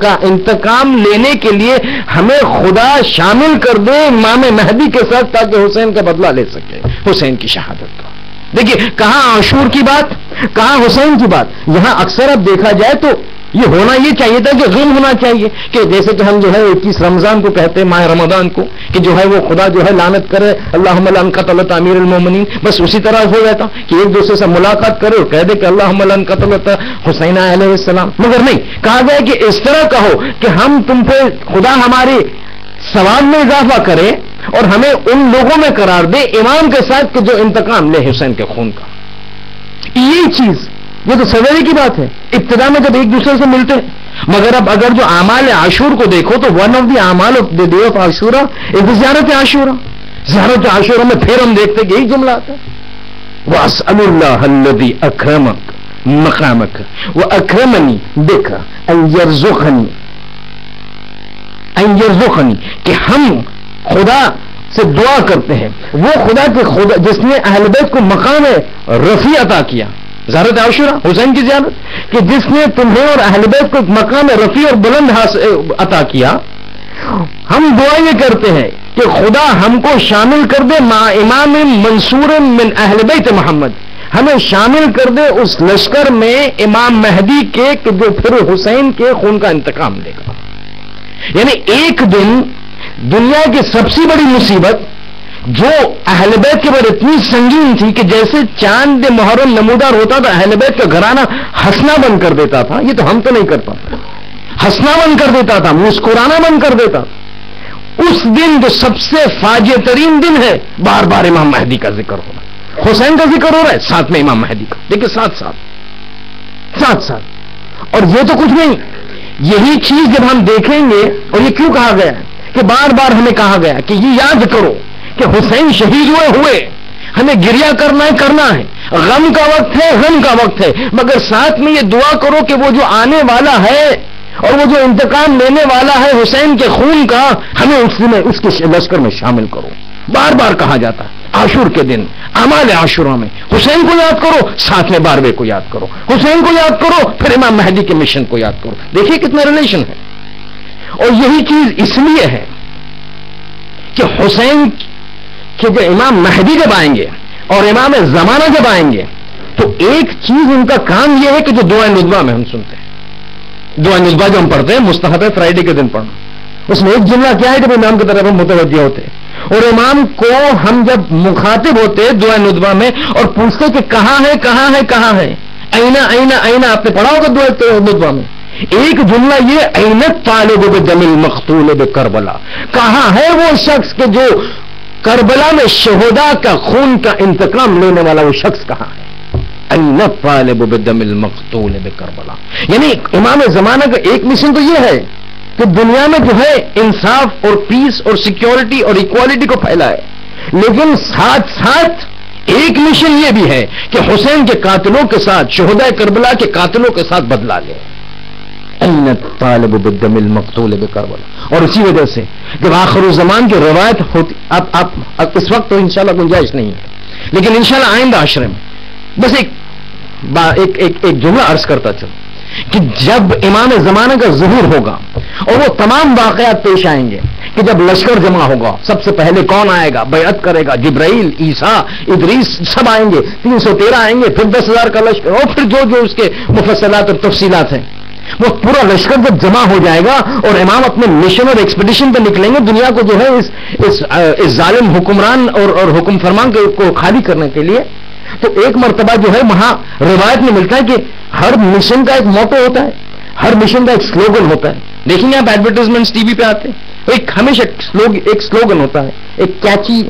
का इंतकाम लेने के लिए हमें खुदा शामिल कर दे इमाम महदी के साथ, ताकि हुसैन का बदला ले सके, हुसैन की शहादत का. देखिए कहां आशूर की बात, कहां हुसैन की बात. यहां अक्सर अब देखा जाए तो یہ ہونا یہ چاہیے تھا کہ غم ہونا چاہیے کہ جیسے کہ ہم جو ہے 21 رمضان کو کہتے ہیں، ماہ رمضان کو، کہ جو ہے وہ خدا جو ہے لعنت کرے، اللہم لعن قتلۃ امیر المومنین، بس اسی طرح ہو جاتا کہ ایک دوسرے سے ملاقات کرے اور کہہ دے کہ اللہم لعن قتلۃ حسین علیہ السلام، مگر نہیں، کہا گیا کہ اس طرح کہو کہ ہم تم پہ خدا ہماری ثواب میں اضافہ کرے اور ہمیں ان لوگوں میں قرار دے امام کے ساتھ کہ جو انتقام لے حسین کے خون کا. یہی چیز، یہ تو سویرے کی بات ہے ابتدا میں جب ایک دوسرے سے ملتے ہیں. مگر اب اگر جو اعمال عاشور کو دیکھو تو ون آف دی اعمال of the day of Ashura از زیارت عاشورا. زیارت عاشورا میں پھر ہم دیکھتے کہ یہی جملہ آتا ہے، وَأَسْأَلُ اللَّهَ الَّذِي أَكْرَمَكَ مَقَامَكَ وَأَكْرَمَنِي بِكَ أَن يَرْزُقَنِي، کہ ہم خدا سے دعا کرتے ہیں، وہ خدا کے خدا جس نے اہل بیت کو مقام رفیع عطا کیا، زیارت عاشورا حسین کی زیارت، کہ جس نے تمہیں اور اہل بیت کو مقام رفیع اور بلند عطا کیا. ہم دعا یہ کرتے ہیں کہ خدا ہم کو شامل کر دے مع امام منصور من اہل بیت محمد، ہمیں شامل کر دے اس لشکر میں امام مہدی کے کہ جو پھر حسین کے خون کا انتقام لے گا. یعنی ایک دن دنیا کی سب سے بڑی مصیبت جو اہل بیت کے بعد اتنی سنگین تھی کہ جیسے چاند محرم نمودار ہوتا تھا اہل بیت کا گھرانہ ہنسنا بند کر دیتا تھا. یہ تو ہم تو نہیں کر پاتے، ہنسنا بند کر دیتا تھا، مسکرانا بند کر دیتا. اس دن جو سب سے فاجع ترین دن ہے، بار بار امام مہدی کا ذکر ہو رہا ہے، حسین کا ذکر ہو رہا ہے، ساتھ میں امام مہدی کا. دیکھیں ساتھ ساتھ. اور یہ تو کچھ نہیں، یہی چیز جب ہم دیکھیں گے، اور یہ کیوں کہا گیا ہے کہ بار بار ہمیں کہا گیا کہ یہ یاد کرو کہ حسین شہید ہوئے، ہمیں گریہ کرنا ہے، غم کا وقت ہے، مگر ساتھ میں یہ دعا کرو کہ وہ جو آنے والا ہے اور وہ جو انتقام لینے والا ہے حسین کے خون کا، ہمیں اس کے لشکر میں شامل کرو. بار بار کہا جاتا ہے عاشور کے دن اعمال عاشورا میں حسین کو یاد کرو، ساتھ میں باروے کو یاد کرو، حسین کو یاد کرو، پھر امام مہدی کے مشن کو یاد کرو. دیکھیے کتنا ریلیشن ہے. اور یہی چیز اس لیے ہے کہ حسین کہ جو امام مہدی جب آئیں گے اور امام زمانہ جب آئیں گے تو ایک چیز ان کا کام یہ ہے کہ جو دعا ندوہ میں ہم سنتے ہیں، دعا ندوہ جو ہم پڑھتے ہیں مستحب ہے فرائیڈے کے دن پڑھنا، اس میں ایک جملہ کیا ہے جب امام کی طرف ہم متوجہ ہوتے اور امام کو ہم جب مخاطب ہوتے دعا ندوہ میں اور پوچھتے کہ کہاں ہے اینا، آپ نے پڑھا ہوگا دعا ندوہ میں ایک جملہ یہ اینت طالب بدم المقتول بکربلا، کہاں ہے وہ شخص کہ جو کربلا میں شہداء کا خون کا انتقام لینے والا، وہ شخص کہاں ہے؟ اینت طالب بدم المقتول بکربلا. یعنی امام زمانہ کا ایک مشن تو یہ ہے کہ دنیا میں جو ہے انصاف اور پیس اور سیکیورٹی اور ایکوالٹی کو پھیلائے، لیکن ساتھ ساتھ ایک مشن یہ بھی ہے کہ حسین کے قاتلوں کے ساتھ، شہداء کربلا کے قاتلوں کے ساتھ بدلہ لے. طالب بالدم المقتول بکربلا. اور اسی وجہ سے جب آخر الزمان کی روایت ہوتی، اب اس وقت تو انشاءاللہ گنجائش نہیں ہے، لیکن انشاءاللہ آئندہ عشرے میں بس ایک جملہ عرض کرتا چلوں کہ جب امام زمانہ کا ظہور ہوگا اور وہ تمام واقعات پیش آئیں گے کہ جب لشکر جمع ہوگا، سب سے پہلے کون آئے گا؟ بیعت کرے گا جبرائیل، عیسیٰ، ادریس، سب آئیں گے، 313 آئیں گے، پھر 10,000 کا لشکر، اور پھر جو اس کے مفصلات اور تفصیلات ہیں، وہ پورا لشکر جب جمع ہو جائے گا اور امام اپنے مشن اور ایکسپیڈیشن پہ نکلیں گے دنیا کو جو ہے اس ظالم حکمران اور حکم فرمان کو خالی کرنے کے لیے، تو ایک مرتبہ جو ہے وہاں روایت میں ملتا ہے کہ ہر مشن کا ایک موٹو ہوتا ہے، ہر مشن کا ایک سلوگن ہوتا ہے. دیکھیں گے آپ ایڈورٹائزمنٹس ٹی وی پہ آتے ہیں، ایک ہمیشہ ایک سلوگن ہوتا ہے، ایک کیچی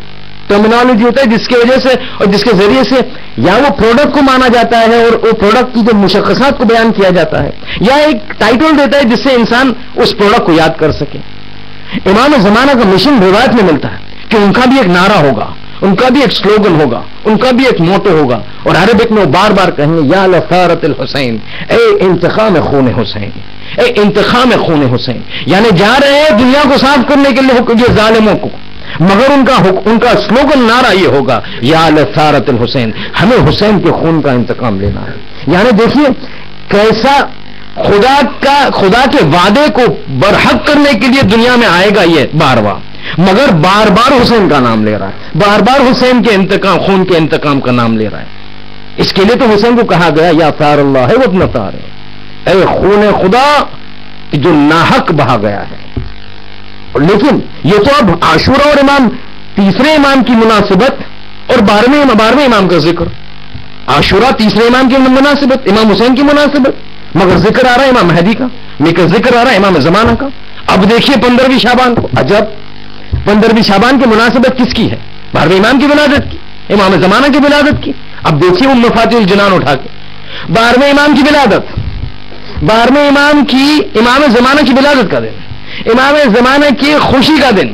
ٹرمینالوجی ہوتا ہے جس کی وجہ سے اور جس کے ذریعے سے یا وہ پروڈکٹ کو مانا جاتا ہے اور وہ پروڈکٹ کی جو مشخصات کو بیان کیا جاتا ہے، یا ایک ٹائٹل دیتا ہے جس سے انسان اس پروڈکٹ کو یاد کر سکے. امام زمانہ کا مشن روایت میں ملتا ہے کہ ان کا بھی ایک نعرہ ہوگا، ان کا بھی ایک سلوگن ہوگا، ان کا بھی ایک موٹو ہوگا، اور عربک میں وہ بار بار کہیں گے یا لثارت الحسین، اے انتقام خون حسین، اے انتقام خون حسین. یعنی جا رہے ہیں دنیا کو صاف کرنے کے لیے یہ ظالموں کو، مگر ان کا سلوگن نعرہ یہ ہوگا یا لثارت الحسین، ہمیں حسین کے خون کا انتقام لینا ہے. یعنی دیکھیے کیسا خدا کے وعدے کو برحق کرنے کے لیے دنیا میں آئے گا یہ بار بار، مگر بار بار حسین کا نام لے رہا ہے، بار بار حسین کے انتقام، خون کے انتقام کا نام لے رہا ہے. اس کے لیے تو حسین کو کہا گیا یا ثار اللہ ہے وابن ثار ہے، اے خون خدا جو ناحق بہا گیا ہے. لیکن یہ تو اب عاشورہ اور امام تیسرے امام کی مناسبت اور 12ویں امام کا ذکر. عاشورہ تیسرے امام کی مناسبت، امام حسین کی مناسبت، مگر ذکر آ رہا ہے امام مہدی کا، لیکن ذکر آ رہا ہے امام زمانہ کا. اب دیکھیے 15ویں شعبان کو، عجب 15ویں شعبان کی مناسبت کس کی ہے؟ 12ویں امام کی ولادت کی، امام زمانہ کی ولادت کی. اب دیکھیے وہ مفاتیح الجنان اٹھا کے 12ویں امام کی ولادت، 12ویں امام کی امام زمانہ کی ولادت کا دن، امام زمانہ کی خوشی کا دن،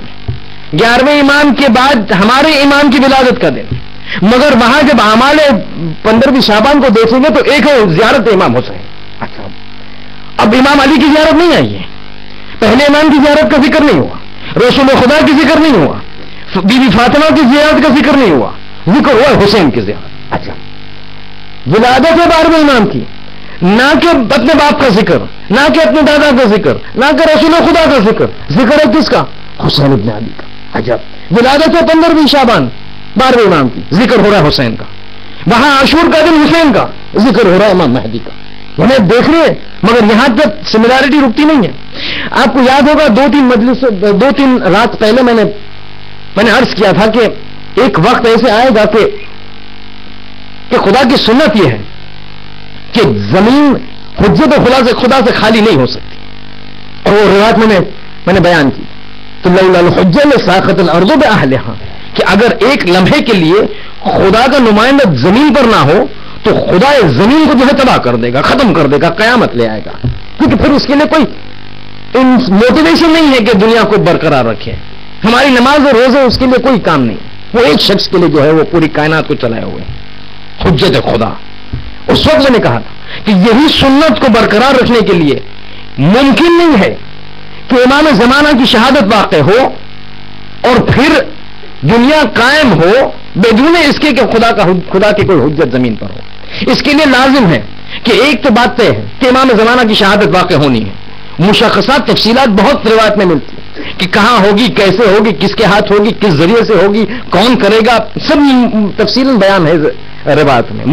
11ویں امام کے بعد ہمارے امام کی ولادت کا دن. مگر وہاں جب اعمال 15ویں شعبان کو دیکھیں گے تو ایک ہے زیارت امام حسین. اچھا اب امام علی کی زیارت نہیں آئی ہے، پہلے امام کی زیارت کا ذکر نہیں ہوا، رسول خدا کی ذکر نہیں ہوا، بی بی فاطمہ کی زیارت کا ذکر نہیں ہوا، ذکر ہوا حسین کی زیارت. اچھا ولادت ہے 12ویں امام کی، نہ کہ اپنے باپ کا ذکر، نہ کہ اپنے دادا کا ذکر، نہ کہ رسول خدا کا ذکر، ذکر ہے کس کا؟ حسین ابن علی کا. عجب ولادت ہے 15ویں شعبان 12ویں امام کی، ذکر ہو رہا ہے حسین کا. وہاں عاشور کا دن حسین کا، ذکر ہو رہا ہے امام مہدی کا. انہیں دیکھ رہے ہیں مگر یہاں تک سملیرٹی رکتی نہیں ہے. آپ کو یاد ہوگا 2-3 رات پہلے میں نے عرض کیا تھا کہ ایک وقت ایسے آئے گا کہ خدا کی سنت یہ ہے کہ زمین حجت خدا سے خالی نہیں ہو سکتی. اور وہ روایت میں نے بیان کی تو لولا الحجہ لساقط الارض باہلہا، کہ اگر ایک لمحے کے لیے خدا کا نمائندہ زمین پر نہ ہو تو خدا زمین کو جو ہے تباہ کر دے گا، ختم کر دے گا، قیامت لے آئے گا. کیونکہ پھر اس کے لیے کوئی موٹیویشن نہیں ہے کہ دنیا کو برقرار رکھے. ہماری نماز اور روزے اس کے لیے کوئی کام نہیں، وہ ایک شخص کے لیے جو ہے وہ پوری کائنات کو چلائے ہوئے حجت خدا. اس وقت میں نے کہا تھا کہ یہی سنت کو برقرار رکھنے کے لیے ممکن نہیں ہے کہ امام زمانہ کی شہادت واقع ہو اور پھر دنیا قائم ہو بدون اس کے کہ خدا کی کوئی حجت زمین پر ہو. اس کے لیے لازم ہے کہ ایک تو بات طے ہے کہ امام زمانہ کی شہادت واقع ہونی ہے. مشخصات تفصیلات بہت روایت میں ملتی ہیں کہ کہاں ہوگی، کیسے ہوگی، کس کے ہاتھ ہوگی، کس ذریعے سے ہوگی، کون کرے گا، سب تفصیل بیان ہے روایت میں.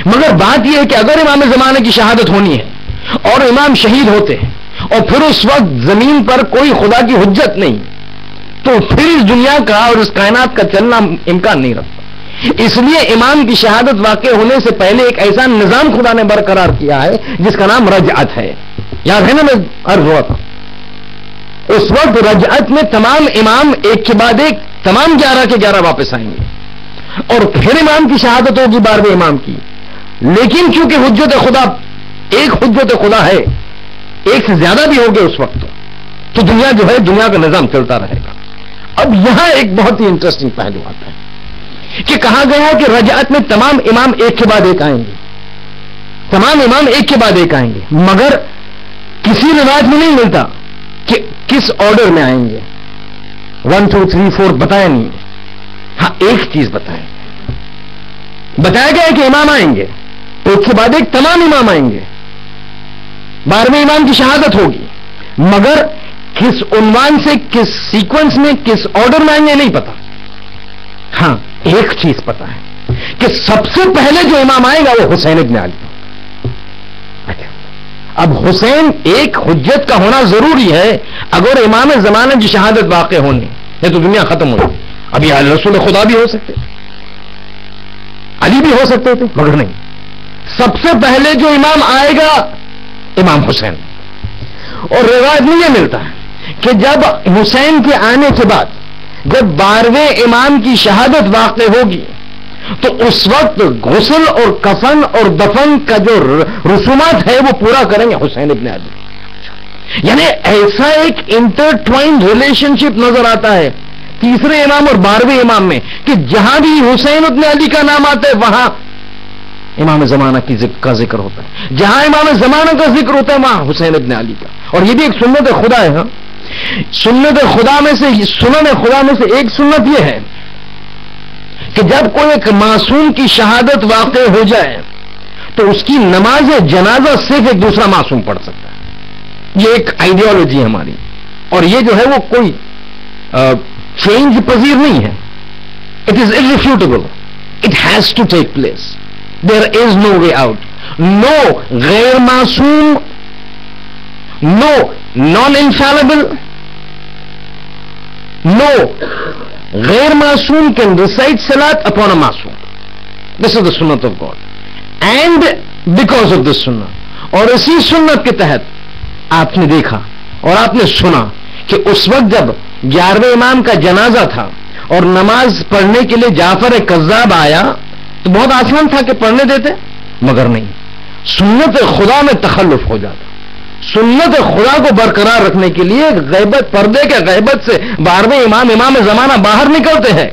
مگر بات یہ ہے کہ اگر امام زمانہ کی شہادت ہونی ہے اور امام شہید ہوتے ہیں اور پھر اس وقت زمین پر کوئی خدا کی حجت نہیں تو پھر اس دنیا کا اور اس کائنات کا چلنا امکان نہیں رکھتا. اس لیے امام کی شہادت واقع ہونے سے پہلے ایک ایسا نظام خدا نے برقرار کیا ہے جس کا نام رجعت ہے. یاد ہے نا میں عرض ہوا تھا اس وقت رجعت میں تمام امام ایک کے بعد ایک تمام 11 کے 11 واپس آئیں گے اور پھر امام کی شہادت ہوگی 12ویں امام کی. لیکن چونکہ حجت خدا ایک حجت خدا ہے، ایک سے زیادہ بھی ہوگے اس وقت تو دنیا جو ہے دنیا کا نظام چلتا رہے گا. اب یہاں ایک بہت ہی انٹرسٹنگ پہلو آتا ہے کہ کہا گیا کہ رجعت میں تمام امام ایک کے بعد ایک آئیں گے، تمام امام ایک کے بعد ایک آئیں گے، مگر کسی روایت میں نہیں ملتا کہ کس آرڈر میں آئیں گے. 1 2 3 4 بتایا نہیں. ہاں ایک چیز بتایا گیا ہے کہ امام آئیں گے ایک کے بعد ایک، تمام امام آئیں گے، 12ویں امام کی شہادت ہوگی، مگر کس عنوان سے، کس سیکوینس میں، کس آرڈر میں آئیں گے نہیں پتا. ہاں ایک چیز پتا ہے کہ سب سے پہلے جو امام آئے گا وہ حسین ابن علی. اب حسین ایک حجت کا ہونا ضروری ہے اگر امام زمانہ کی شہادت واقع ہونی ہے تو دنیا ختم ہو جائے. ابھی رسول خدا بھی ہو سکتے تھے، علی بھی ہو سکتے تھے، مگر نہیں. سب سے پہلے جو امام آئے گا امام حسین. اور روایت میں یہ ملتا ہے کہ جب حسین کے آنے کے بعد جب 12ویں امام کی شہادت واقع ہوگی تو اس وقت غسل اور کفن اور دفن کا جو رسومات ہے وہ پورا کریں گے حسین ابن علی. یعنی ایسا ایک انٹرٹوائنڈ ریلیشن شپ نظر آتا ہے تیسرے امام اور 12ویں امام میں کہ جہاں بھی حسین ابن علی کا نام آتا ہے وہاں امام زمانہ کا ذکر ہوتا ہے، جہاں امام زمانہ کا ذکر ہوتا ہے وہاں حسین ابن علی کا. اور یہ بھی ایک سنت خدا ہے. ہاں سنت خدا میں سے، سنن خدا میں سے ایک سنت یہ ہے کہ جب کوئی ایک معصوم کی شہادت واقع ہو جائے تو اس کی نماز جنازہ صرف ایک دوسرا معصوم پڑھ سکتا ہے. یہ ایک آئیڈیالوجی ہے ہماری اور یہ جو ہے وہ کوئی چینج پذیر نہیں ہے. It is irrefutable. It has to take place. There is no way out. no غیر معصوم, no non-infallible, no غیر معصوم can recite salat upon a masoom. This is the sunnah of God. And because of this sunnah, اور اسی سنت کے تحت آپ نے دیکھا اور آپ نے سنا کہ اس وقت جب 11ویں امام کا جنازہ تھا اور نماز پڑھنے کے لیے جعفر کذاب آیا تو بہت آسان تھا کہ پڑھنے دیتے, مگر نہیں, سنت خدا میں تخلف ہو جاتا. سنت خدا کو برقرار رکھنے کے لیے غیبت, پردے کے غیبت سے 12ویں امام زمانہ باہر نکلتے ہیں,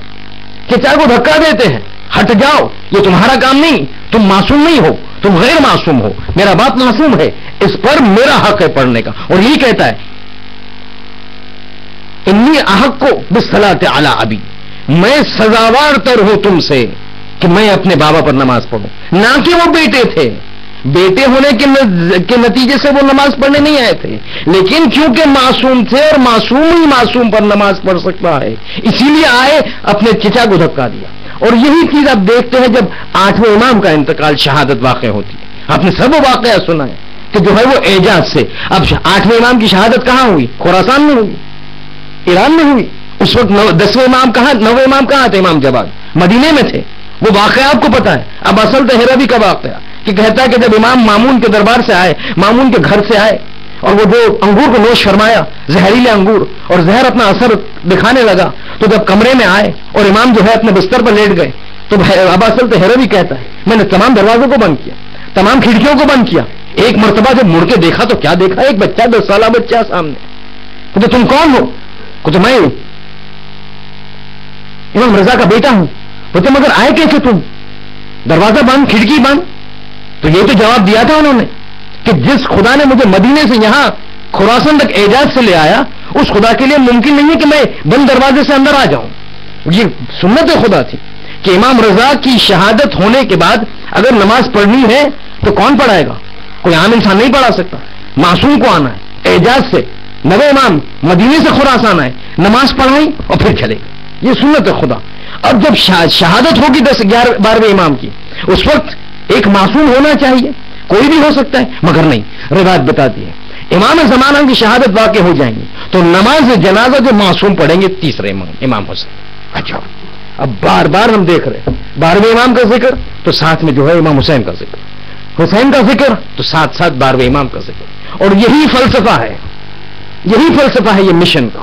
چچا کو دھکا دیتے ہیں, ہٹ جاؤ, یہ تمہارا کام نہیں, تم معصوم نہیں ہو, تم غیر معصوم ہو, میرا باپ معصوم ہے, اس پر میرا حق ہے پڑھنے کا. اور یہی کہتا ہے انی احق کو بالصلاۃ علی ابی, میں سزاوار تر ہوں تم سے کہ میں اپنے بابا پر نماز پڑھوں. نہ کہ وہ بیٹے تھے, بیٹے ہونے کے نتیجے سے وہ نماز پڑھنے نہیں آئے تھے, لیکن کیونکہ معصوم تھے اور معصوم ہی معصوم پر نماز پڑھ سکتا ہے, اسی لیے آئے, اپنے چچا کو دھکا دیا. اور یہی چیز آپ دیکھتے ہیں جب 8ویں امام کا انتقال, شہادت واقع ہوتی ہے. آپ نے سب واقعہ سنا ہے کہ جو ہے وہ اعجاز سے. اب 8ویں امام کی شہادت کہاں ہوئی؟ خراسان میں ہوئی, ایران میں ہوئی. اس وقت 10ویں امام کہاں, 9ویں امام کہاں تھے؟ امام جواد مدینے میں تھے. وہ واقعہ آپ کو پتا ہے. اب اصل تہروی کا واقعہ کہ کہتا ہے کہ جب امام مامون کے دربار سے آئے, مامون کے گھر سے آئے, اور وہ جو انگور کو نوش فرمایا, زہریلے انگور, اور زہر اپنا اثر دکھانے لگا, تو جب کمرے میں آئے اور امام جو ہے اپنے بستر پر لیٹ گئے, تو ابا اصل تہروی کہتا ہے میں نے تمام دروازوں کو بند کیا, تمام کھڑکیوں کو بند کیا. ایک مرتبہ جب مڑ کے دیکھا تو کیا دیکھا؟ ایک بچہ, 10 سالہ بچہ سامنے. تو تم کون ہو؟ تو میں امام رضا کا بیٹا ہوں. تو مگر آئے کیسے تم؟ دروازہ بند, کھڑکی بند. تو یہ تو جواب دیا تھا انہوں نے کہ جس خدا نے مجھے مدینے سے یہاں خراسان تک اعجاز سے لے آیا, اس خدا کے لیے ممکن نہیں ہے کہ میں بند دروازے سے اندر آ جاؤں. یہ سنت خدا تھی کہ امام رضا کی شہادت ہونے کے بعد اگر نماز پڑھنی ہے تو کون پڑھائے گا؟ کوئی عام انسان نہیں پڑھا سکتا. معصوم کو آنا ہے اعجاز سے, 9ویں امام مدینے سے خراسان آئے, نماز پڑھائی اور پھر چلے گئے. یہ سنت خدا. اب جب شہادت ہوگی 10-12ویں امام کی, اس وقت ایک معصوم ہونا چاہیے, کوئی بھی ہو سکتا ہے, مگر نہیں. روایت بتاتی ہے امام زمانہ کی شہادت واقع ہو جائیں گی تو نماز جنازہ جو معصوم پڑھیں گے 3رے امام حسین. اچھا, اب بار بار ہم دیکھ رہے ہیں 12ویں امام کا ذکر تو ساتھ میں جو ہے امام حسین کا ذکر, حسین کا ذکر تو ساتھ ساتھ 12ویں امام کا ذکر. اور یہی فلسفہ ہے, یہی فلسفہ ہے یہ مشن کا.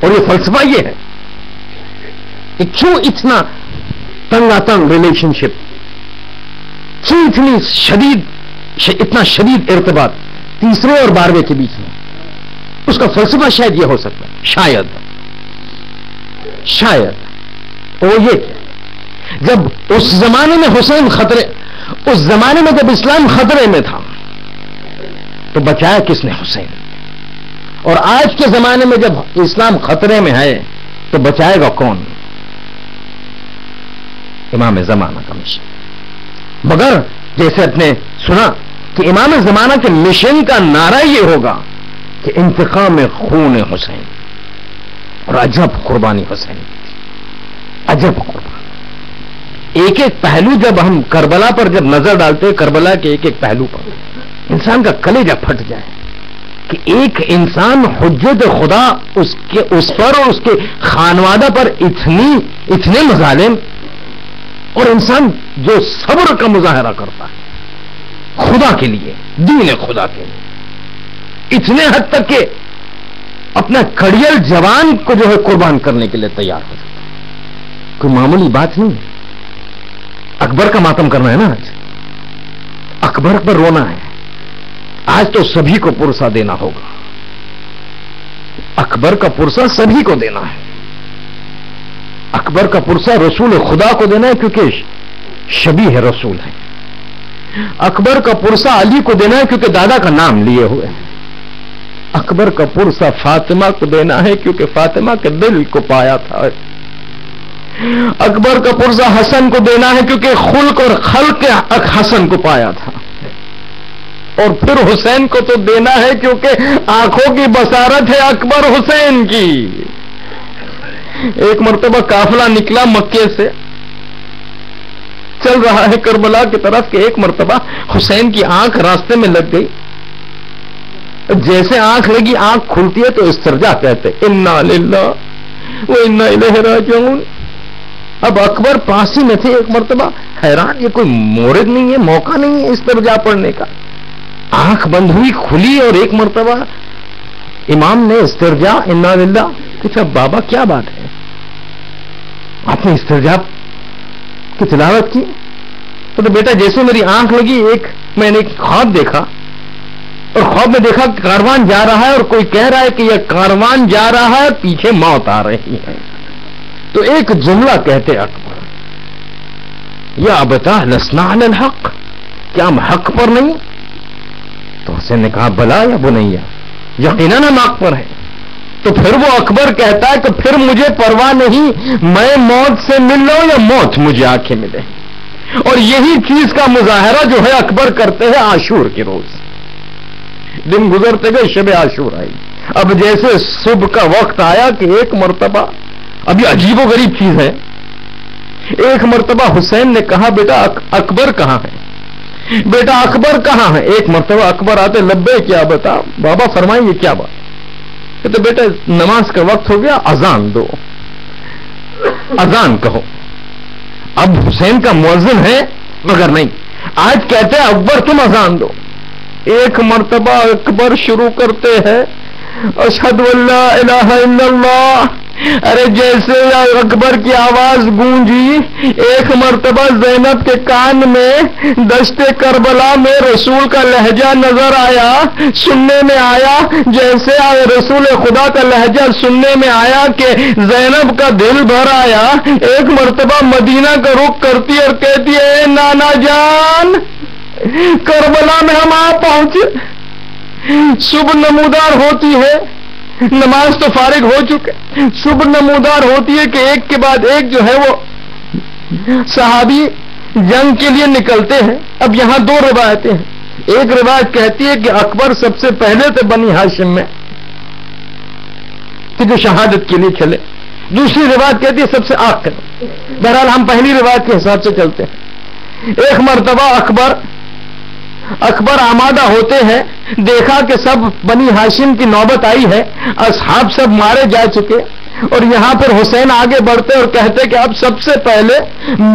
اور یہ فلسفہ یہ ہے کہ کیوں اتنا تنگا تنگ ریلیشن شپ, کیوں اتنا شدید ارتباط 3رے اور 12ویں کے بیچ میں. اس کا فلسفہ شاید یہ ہو سکتا ہے, شاید وہ یہ کہ جب اس زمانے میں حسین خطرے, اس زمانے میں جب اسلام خطرے میں تھا تو بچایا کس نے؟ حسین. اور آج کے زمانے میں جب اسلام خطرے میں ہے تو بچائے گا کون؟ امام زمانہ کا مشن. مگر جیسے آپ نے سنا کہ امام زمانہ کے مشن کا نعرہ یہ ہوگا کہ انتقام خون حسین, اور عجب قربانی حسین کی تھی, عجب قربانی. ایک ایک پہلو جب ہم کربلا پر جب نظر ڈالتے, کربلا کے ایک ایک پہلو پر انسان کا کلیجہ پھٹ جائے کہ ایک انسان حجت خدا اس پر اور اس کے خانوادہ پر اتنے مظالم, اور انسان جو صبر کا مظاہرہ کرتا ہے خدا کے لیے, دین خدا کے لیے, اتنے حد تک کہ اپنا کڑیل جوان کو جو ہے قربان کرنے کے لیے تیار ہو جاتا ہے. کوئی معمولی بات نہیں ہے. اکبر کا ماتم کرنا ہے نا, آج اکبر پر رونا ہے. آج تو سبھی کو پرسہ دینا ہوگا, اکبر کا پرسہ سبھی کو دینا ہے. اکبر کا پرسہ رسول خدا کو دینا ہے کیونکہ شبیہ رسول ہے. اکبر کا پرسہ علی کو دینا ہے کیونکہ دادا کا نام لیے ہوئے ہیں. اکبر کا پرسہ فاطمہ کو دینا ہے کیونکہ فاطمہ کے دل کو پایا تھا. اکبر کا پرسہ حسن کو دینا ہے کیونکہ خلق اور خلق حسن کو پایا تھا. اور پھر حسین کو تو دینا ہے کیونکہ آنکھوں کی بصارت ہے اکبر حسین کی. ایک مرتبہ قافلہ نکلا مکے سے, چل رہا ہے کربلا کی طرف کہ ایک مرتبہ حسین کی آنکھ راستے میں لگ گئی. جیسے آنکھ لگی آنکھ کھلتی ہے تو استرجا کہتے انا للہ و انا الیہ راجعون. اب اکبر پاس ہی میں تھے ایک مرتبہ حیران یہ کوئی مورد نہیں ہے موقع نہیں ہے استرجا پڑھنے کا. آنکھ بند ہوئی کھلی اور ایک مرتبہ امام نے استرجا انا للہ. کہ بابا کیا بات ہے آپ نے استرجا کی تلاوت کی؟ تو بیٹا جیسے میری آنکھ لگی میں نے ایک خواب دیکھا اور خواب میں دیکھا کہ کاروان جا رہا ہے اور کوئی کہہ رہا ہے کہ یہ کاروان جا رہا ہے پیچھے موت آ رہی ہے. تو ایک جملہ کہتے اکبر یا ابتا لسنا علی الحق کیا ہم حق پر نہیں؟ تو حسین نے کہا بلا یا بنیا یقیناً ہم حق پر ہیں. تو پھر وہ اکبر کہتا ہے کہ پھر مجھے پرواہ نہیں میں موت سے مل رہا ہوں یا موت مجھے آ کے ملے. اور یہی چیز کا مظاہرہ جو ہے اکبر کرتے ہیں عاشور کے روز. دن گزرتے گئے شب عاشور آئی. اب جیسے صبح کا وقت آیا کہ ایک مرتبہ اب یہ عجیب و غریب چیز ہے. ایک مرتبہ حسین نے کہا بیٹا اکبر کہاں ہے بیٹا اکبر کہاں ہے؟ ایک مرتبہ اکبر آتے لبے کیا بتا بابا فرمائیں یہ کیا بات؟ تو بیٹا نماز کا وقت ہو گیا اذان دو اذان کہو. اب حسین کا مؤذن ہے مگر نہیں آج کہتے ہیں اکبر تم اذان دو. ایک مرتبہ اکبر شروع کرتے ہیں اشہد ان لا الہ الا اللہ. ارے جیسے اکبر کی آواز گونجی ایک مرتبہ زینب کے کان میں دشت کربلا میں رسول کا لہجہ نظر آیا سننے میں آیا. جیسے رسول خدا کا لہجہ سننے میں آیا کہ زینب کا دل بھر آیا. ایک مرتبہ مدینہ کا رخ کرتی اور کہتی ہے اے نانا جان کربلا میں ہم آ پہنچے. صبح نمودار ہوتی ہے نماز تو فارغ ہو چکے. صبح نمودار ہوتی ہے کہ ایک کے بعد ایک جو ہے وہ صحابی جنگ کے لیے نکلتے ہیں. اب یہاں دو روایتیں ہیں. ایک روایت کہتی ہے کہ اکبر سب سے پہلے تھے بنی ہاشم میں کہ جو شہادت کے لیے چلے. دوسری روایت کہتی ہے سب سے آخر. بہرحال ہم پہلی روایت کے حساب سے چلتے ہیں. ایک مرتبہ اکبر آمادہ ہوتے ہیں دیکھا کہ سب بنی ہاشم کی نوبت آئی ہے اصحاب سب مارے جا چکے اور یہاں پر حسین آگے بڑھتے اور کہتے کہ اب سب سے پہلے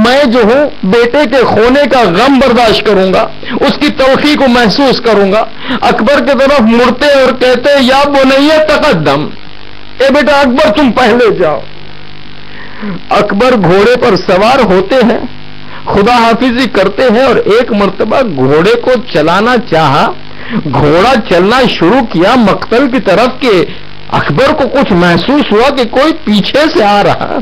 میں جو ہوں بیٹے کے کھونے کا غم برداشت کروں گا اس کی تلخی کو محسوس کروں گا. اکبر کی طرف مڑتے اور کہتے یا بنیہ تقدم اے بیٹا اکبر تم پہلے جاؤ. اکبر گھوڑے پر سوار ہوتے ہیں خدا حافظی کرتے ہیں اور ایک مرتبہ گھوڑے کو چلانا چاہا. گھوڑا چلنا شروع کیا مقتل کی طرف کے اکبر کو کچھ محسوس ہوا کہ کوئی پیچھے سے آ رہا.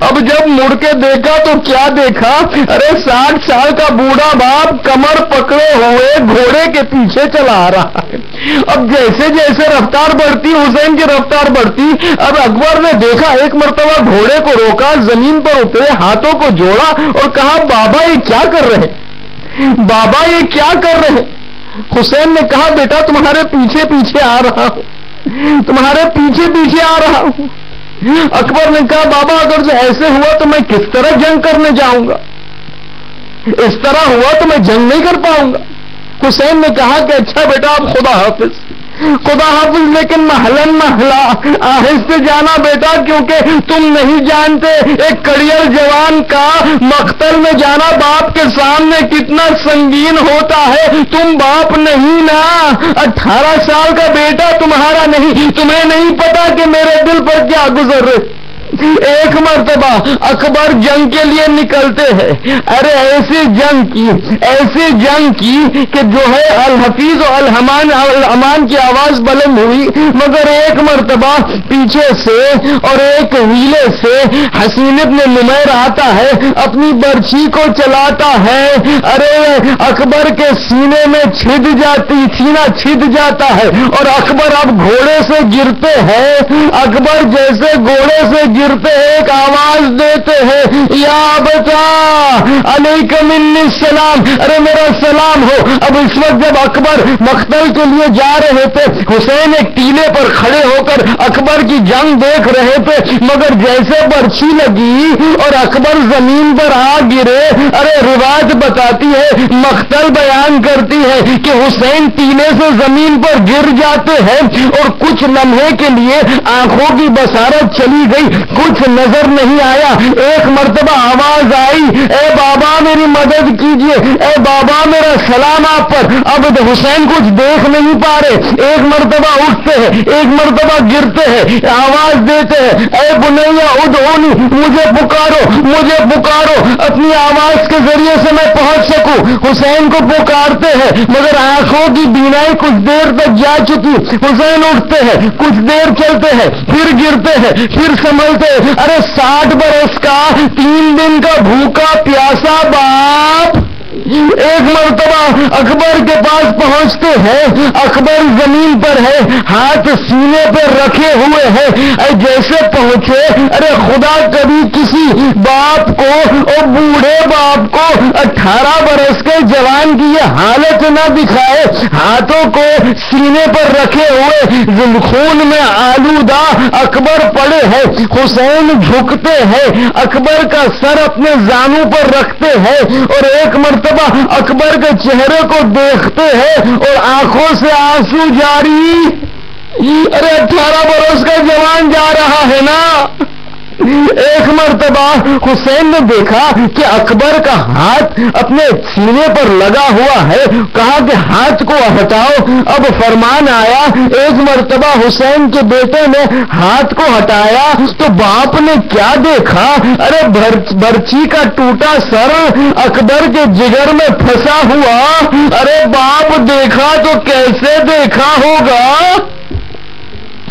اب جب مڑ کے دیکھا تو کیا دیکھا ارے 60 سال کا بوڑھا باپ کمر پکڑے ہوئے گھوڑے کے پیچھے چلا آ رہا ہے. اب جیسے جیسے رفتار بڑھتی حسین کی رفتار بڑھتی. اب اکبر نے دیکھا ایک مرتبہ گھوڑے کو روکا زمین پر اترے ہاتھوں کو جوڑا اور کہا بابا یہ کیا کر رہے بابا یہ کیا کر رہے؟ حسین نے کہا بیٹا تمہارے پیچھے پیچھے آ رہا ہوں تمہارے پیچھے پیچھے آ رہا ہوں. اکبر نے کہا بابا اگر جو ایسے ہوا تو میں کس طرح جنگ کرنے جاؤں گا؟ اس طرح ہوا تو میں جنگ نہیں کر پاؤں گا. حسین نے کہا کہ اچھا بیٹا اب خدا حافظ لیکن محلن محلہ آہستہ جانا بیٹا کیونکہ تم نہیں جانتے ایک کڑیل جوان کا مقتل میں جانا باپ کے سامنے کتنا سنگین ہوتا ہے. تم باپ نہیں نا 18 سال کا بیٹا تمہارا نہیں. تمہیں نہیں پتا کہ میرے دل پر کیا گزر رہے. ایک مرتبہ اکبر جنگ کے لیے نکلتے ہیں. ارے ایسی جنگ کی کہ جو ہے الحفیظ و الامان کی آواز بلند ہوئی مگر ایک مرتبہ پیچھے سے اور ایک ویلے سے حسین ابن نمیر آتا ہے اپنی برچھی کو چلاتا ہے. ارے اکبر کے سینے میں سینہ چھد جاتا ہے اور اکبر اب گھوڑے سے گرتے ہیں. اکبر جیسے گھوڑے سے گر کرتے ہیں، ایک آواز دیتے ہیں، یا بتا علیک منی السلام، ارے میرا سلام ہو۔ اب اس وقت جب اکبر مقتل کے لیے جا رہے تھے، حسین ایک ٹیلے پر کھڑے ہو کر اکبر کی جنگ دیکھ رہے تھے، مگر جیسے برچھی لگی اور اکبر زمین پر آ گرے، ارے روایت بتاتی ہے، مقتل بیان کرتی ہے کہ حسین ٹیلے سے زمین پر گر جاتے ہیں اور کچھ لمحے کے لیے آنکھوں کی بصارت چلی گئی، کچھ نظر نہیں آیا۔ ایک مرتبہ آواز آئی، اے بابا میری مدد کیجئے، اے بابا میرا سلام آپ پر۔ اب حسین کچھ دیکھ نہیں پا رہے، ایک مرتبہ اٹھتے ہیں، ایک مرتبہ گرتے ہیں، آواز دیتے ہیں، اے بنیا ادعونی، مجھے پکارو مجھے پکارو، اپنی آواز کے ذریعے سے میں پہنچ سکوں۔ حسین کو پکارتے ہیں مگر آنکھوں کی بینائی کچھ دیر تک جا چکی۔ حسین اٹھتے ہیں، کچھ دیر چلتے ہیں، پھر گرتے ہیں، پھر سنبھلتے ہیں۔ ارے 60 برس کا 3 دن کا بھوکا پیاسا باپ ایک مرتبہ اکبر کے پاس پہنچتے ہیں، اکبر زمین پر ہے، ہاتھ سینے پر رکھے ہوئے ہیں۔ جیسے پہنچے، ارے خدا کبھی کسی باپ کو اور بوڑھے باپ کو 18 برس کے جوان کی یہ حالت نہ دکھائے، ہاتھوں کو سینے پر رکھے ہوئے خون میں آلودہ اکبر پڑے ہیں۔ حسین جھکتے ہیں، اکبر کا سر اپنے زانوں پر رکھتے ہیں اور ایک مرتبہ اکبر کے چہرے کو دیکھتے ہیں اور آنکھوں سے آنسو جاری۔ ارے 18 برس کا جوان جا رہا ہے نا۔ ایک مرتبہ حسین نے دیکھا کہ اکبر کا ہاتھ اپنے سینے پر لگا ہوا ہے، کہا کہ ہاتھ کو ہٹاؤ۔ اب فرمان آیا، ایک مرتبہ حسین کے بیٹے نے ہاتھ کو ہٹایا تو باپ نے کیا دیکھا، ارے برچھی کا ٹوٹا سر اکبر کے جگر میں پھنسا ہوا۔ ارے باپ دیکھا تو کیسے دیکھا ہوگا۔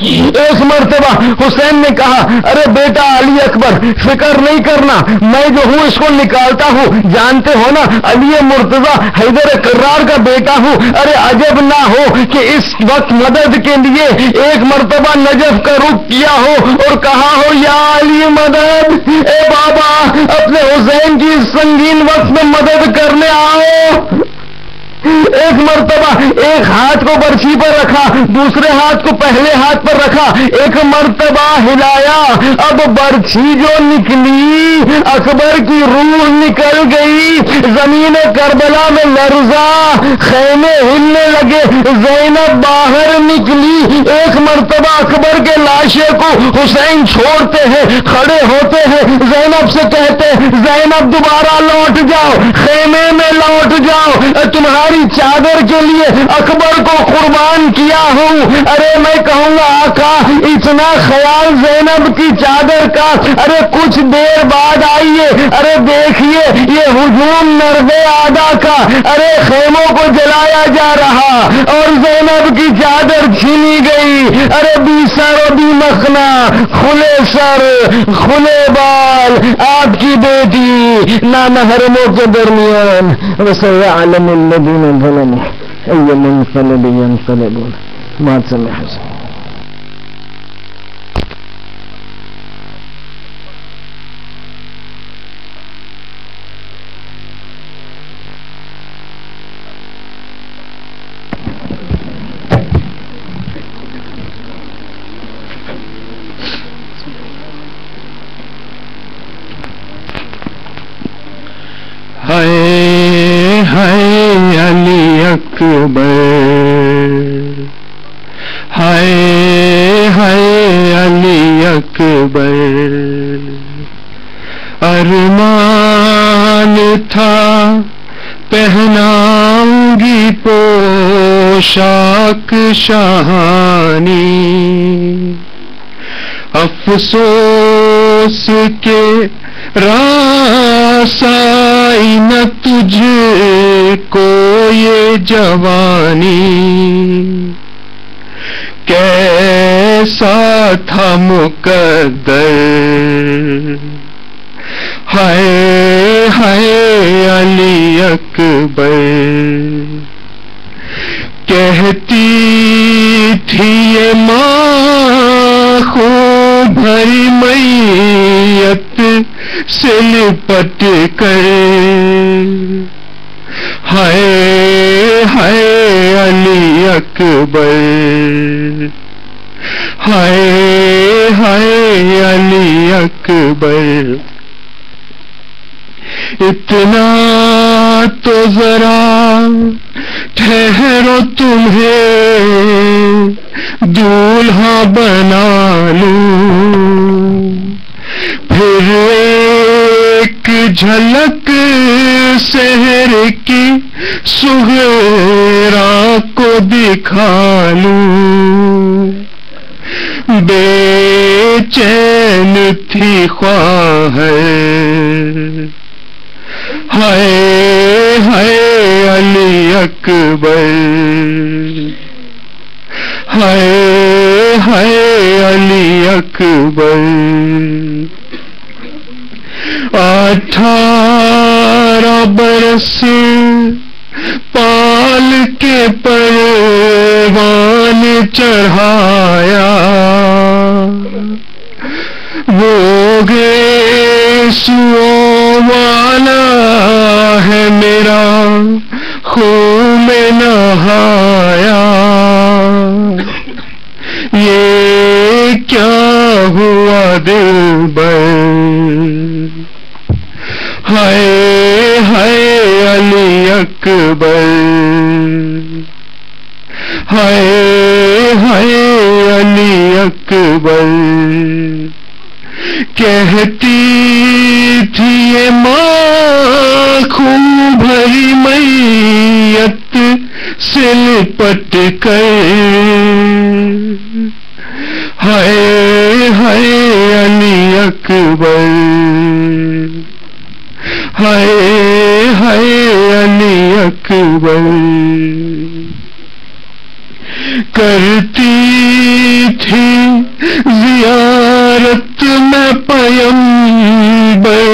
ایک مرتبہ حسین نے کہا، ارے بیٹا علی اکبر فکر نہیں کرنا، میں جو ہوں اس کو نکالتا ہوں، جانتے ہو نا علی مرتضی حیدر کرار کا بیٹا ہوں۔ ارے عجب نہ ہو کہ اس وقت مدد کے لیے ایک مرتبہ نجف کا رخ کیا ہو اور کہا ہو، یا علی مدد، اے بابا اپنے حسین کی سنگین وقت میں مدد کرنے آؤ۔ ایک مرتبہ ایک ہاتھ کو برچھی پر رکھا، دوسرے ہاتھ کو پہلے ہاتھ پر رکھا، ایک مرتبہ ہلایا، اب برچھی جو نکلی اکبر کی روح نکل گئی، زمین کربلا میں لرزا، خیمے ہلنے لگے، زینب باہر نکلی۔ ایک مرتبہ اکبر کے لاشے کو حسین چھوڑتے ہیں، کھڑے ہوتے ہیں، زینب سے کہتے ہیں، زینب دوبارہ لوٹ جاؤ، خیمے میں لوٹ جاؤ، تمہاری چادر کے لیے اکبر کو قربان کیا ہوں۔ ارے میں کہوں گا آقا اتنا خیال زینب کی چادر کا، ارے کچھ دیر بعد آئیے، ارے دیکھیے یہ ہجوم نرد آدھا کا، ارے خیموں کو جلایا جا رہا اور زینب کی چادر چھینی گئی۔ ارے بی سر و بی مخنا، کھلے سر کھلے بال، آپ کی بیٹی نامحرموں کے درمیان، وسيعلم الذين ظلموا أي منقلب ينقلبون ما سمع حسن۔ ہائے ہائے علی اکبر، ہائے ہائے علی اکبر، ارمان تھا پہناؤں گی پوشاک شاہانی، افسوس کے رسائی نہ تجھ کو یہ جوانی، کیسا تھا مقدر، ہائے ہائے علی اکبر، کہتی تھی یہ ماں خود بھری میت سے لپٹ کر ہائے ہائے علی اکبر ہائے ہائے علی اکبر اتنا تو ذرا ٹھہرو تمہیں دولہا بنا لوں پھر ایک جھلک سحر کی سغرا کو دکھا لوں بے چین تھی خواہر ہائے ہائے علی اکبر ہائے ہائے علی اکبر 18 برس پال کے پروان چڑھایا وہ گیسو والا ہے میرا خون میں نہایا یہ کیا ہوا دلبر ہائے ہائے علی اکبر ہائے ہائے علی اکبر کہتی تھی یہ ماں خون بھری میت سے لپٹ کر ہائے ہائے علی اکبر ہائے ہائے علی اکبر کرتی تھی زیارت میں پیمبر